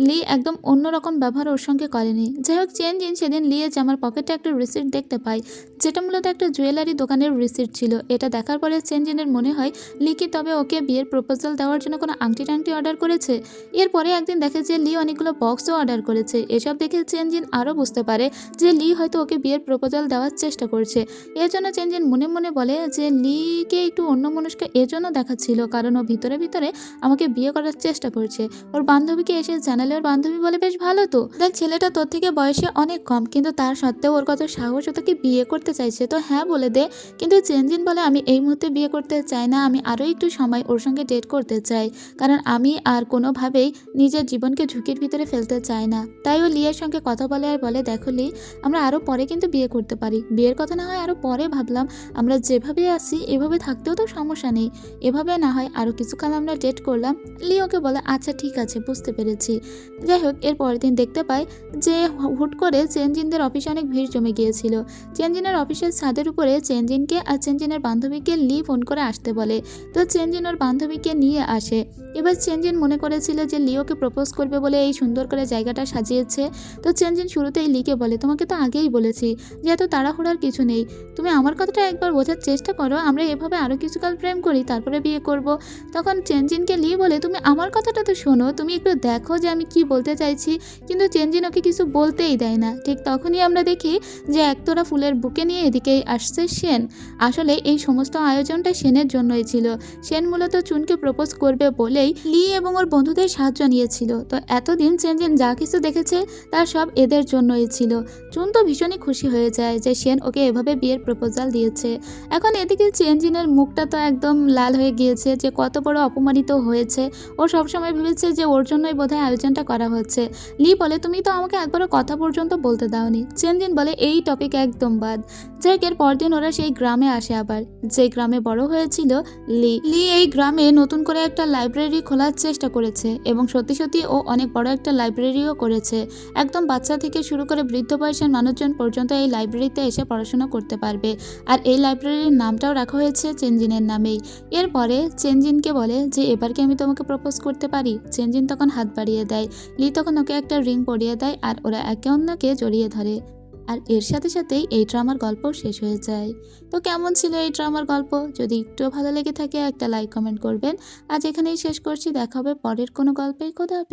লি একদম অন্যরকম ব্যবহার ওর সঙ্গে করেনি। যাই হোক, চেনজিন সেদিন লি এর জামার পকেটে একটা রিসিপ্ট দেখতে পায়, যেটা মূলত একটা জুয়েলারি দোকানের রিসিপ্ট ছিল। এটা দেখার পরে চেনজিনের মনে হয় লি কি তবে ওকে বিয়ের প্রপোজাল দেওয়ার জন্য কোনো আংটি টাংটি অর্ডার করেছে। এরপরে একদিন দেখে যে লি অনেকগুলো বক্সও অর্ডার করেছে। এসব দেখে চেনজিন আরও বুঝতে পারে যে লি হয়তো ওকে বিয়ের প্রপোজাল দেওয়ার চেষ্টা করছে। এর জন্য চেনজিন মনে মনে বলে যে লিকে একটু অন্যমনস্ক এজন্য দেখাচ্ছিল, কারণ ও ভিতরে ভিতরে আমাকে বিয়ে করার চেষ্টা করছে। ওর বান্ধবীকে এসে জানালে ওর বান্ধবী বলে, বেশ ভালো তো, দেখ ছেলেটা তোর থেকে বয়সে অনেক কম, কিন্তু তার সত্ত্বেও ওর কত সাহস, ও তোকে বিয়ে করতে চাইছে, তো হ্যাঁ বলে দে। কিন্তু চেনজিন বলে, আমি এই মুহূর্তে বিয়ে করতে চাই না, আমি আরও একটু সময় ওর সঙ্গে ডেট করতে চাই, কারণ আমি আর কোনোভাবেই নিজের জীবনকে ঝুঁকির ভিতরে ফেলতে চাই না। তাই ও লিয়ের সঙ্গে কথা বলে আর বলে, দেখো লি, আমরা আরও পরে কিন্তু বিয়ে করতে পারি, বিয়ের কথা না হয় আরও পরে ভাবলাম, আমরা যেভাবে আছি এভাবে থাকতেও তো সমস্যা নেই, এভাবে না হয় আরও কিছুকাল আমরা ডেট করলাম। লি ওকে বলে, আচ্ছা ঠিক আছে, বুঝতে পেরেছি। যাই হোক, এর পরের দিন দেখতে পাই যে হুট করে চেনজিনদের অফিসে অনেক ভিড় জমে গিয়েছিল। চেনজিনের অফিসের ছাদের উপরে চেনজিনকে আর চেনজিনের বান্ধবীকে লি ফোন করে আসতে বলে, তো চেনজিন ওর বান্ধবীকে নিয়ে আসে। এবার চেনজিন মনে করেছিল যে লিওকে প্রপোজ করবে বলে এই সুন্দর করে জায়গাটা সাজিয়েছে। তো চেনজিন শুরুতেই লিকে বলে, তোমাকে তো আগেই বলেছি যে এত তাড়াহুড়ার কিছু নেই, তুমি আমার কথাটা একবার বোঝার চেষ্টা করো, আমরা এভাবে আরও কিছুকাল প্রেম করি, তারপরে বিয়ে করব। তখন চেনজিনকে লি বলে, তুমি আমার কথাটা তো শোনো, তুমি একটু দেখো যে আমি কি বলতে চাইছি। কিন্তু চেনজিন ওকে কিছু বলতেই দেয় না। ঠিক তখনই আমরা দেখি যে একতোড়া ফুলের বুকে নিয়ে এদিকেই আসছে সেন। আসলে এই সমস্ত আয়োজনটা সেনের জন্যই ছিল। সেন মূলত চুনকে প্রপোজ করবে বলেই লি এবং ওর বন্ধুদের সাহায্য নিয়েছিল। তো এতদিন চেনজিন যা কিছু দেখেছে তার সব এদের জন্যই ছিল। চুন তো ভীষণই খুশি হয়ে যায় যে সেন ওকে এভাবে বিয়ের প্রপোজাল দিয়েছে। এখন এদিকে চেনজিনের মুখটা তো একদম লাল হয়ে গিয়েছে যে কত বড় অপমানিত হয়েছে। ও সবসময় ভেবেছে যে ওর জন্যই বোধহয় আয়োজনটা করা হচ্ছে। লি বলে, তুমি তো আমাকে একবারও কথা পর্যন্ত বলতে দাওনি। চেনজিন বলে, এই টপিক একদম বাদ। যাই হোক, এর পরদিন ওরা সেই গ্রামে আসে আবার, যে গ্রামে বড় হয়েছিল লি। এই গ্রামে নতুন করে একটা লাইব্রেরি খোলার চেষ্টা করেছে এবং সত্যি সত্যি ও অনেক বড় একটা লাইব্রেরিও করেছে। একদম বাচ্চা থেকে শুরু করে বৃদ্ধ বয়সের মানুষজন পর্যন্ত এই লাইব্রেরিতে এসে পড়াশোনা করতে পারবে। আর এই লাইব্রেরির নামটাও রাখা হয়েছে চেনজিনের নামেই। এরপরে চেনজিনকে বলে যে এবার কি আমি তোমাকে প্রপোজ করতে পারি। চেনজিন তখন হাত বাড়িয়ে দেয়। লি তখন ওকে একটা রিং পরিয়ে দেয় আর ওরা একে অন্যকে জড়িয়ে ধরে। আর এর সাথে সাথেই এই ড্রামার গল্প শেষ হয়ে যায়। তো কেমন ছিল এই ড্রামার গল্প? যদি একটুও ভালো লেগে থাকে একটা লাইক কমেন্ট করবেন। আজ এখানেই শেষ করছি, দেখা হবে পরের কোনো গল্পে। খোদা হাফেজ।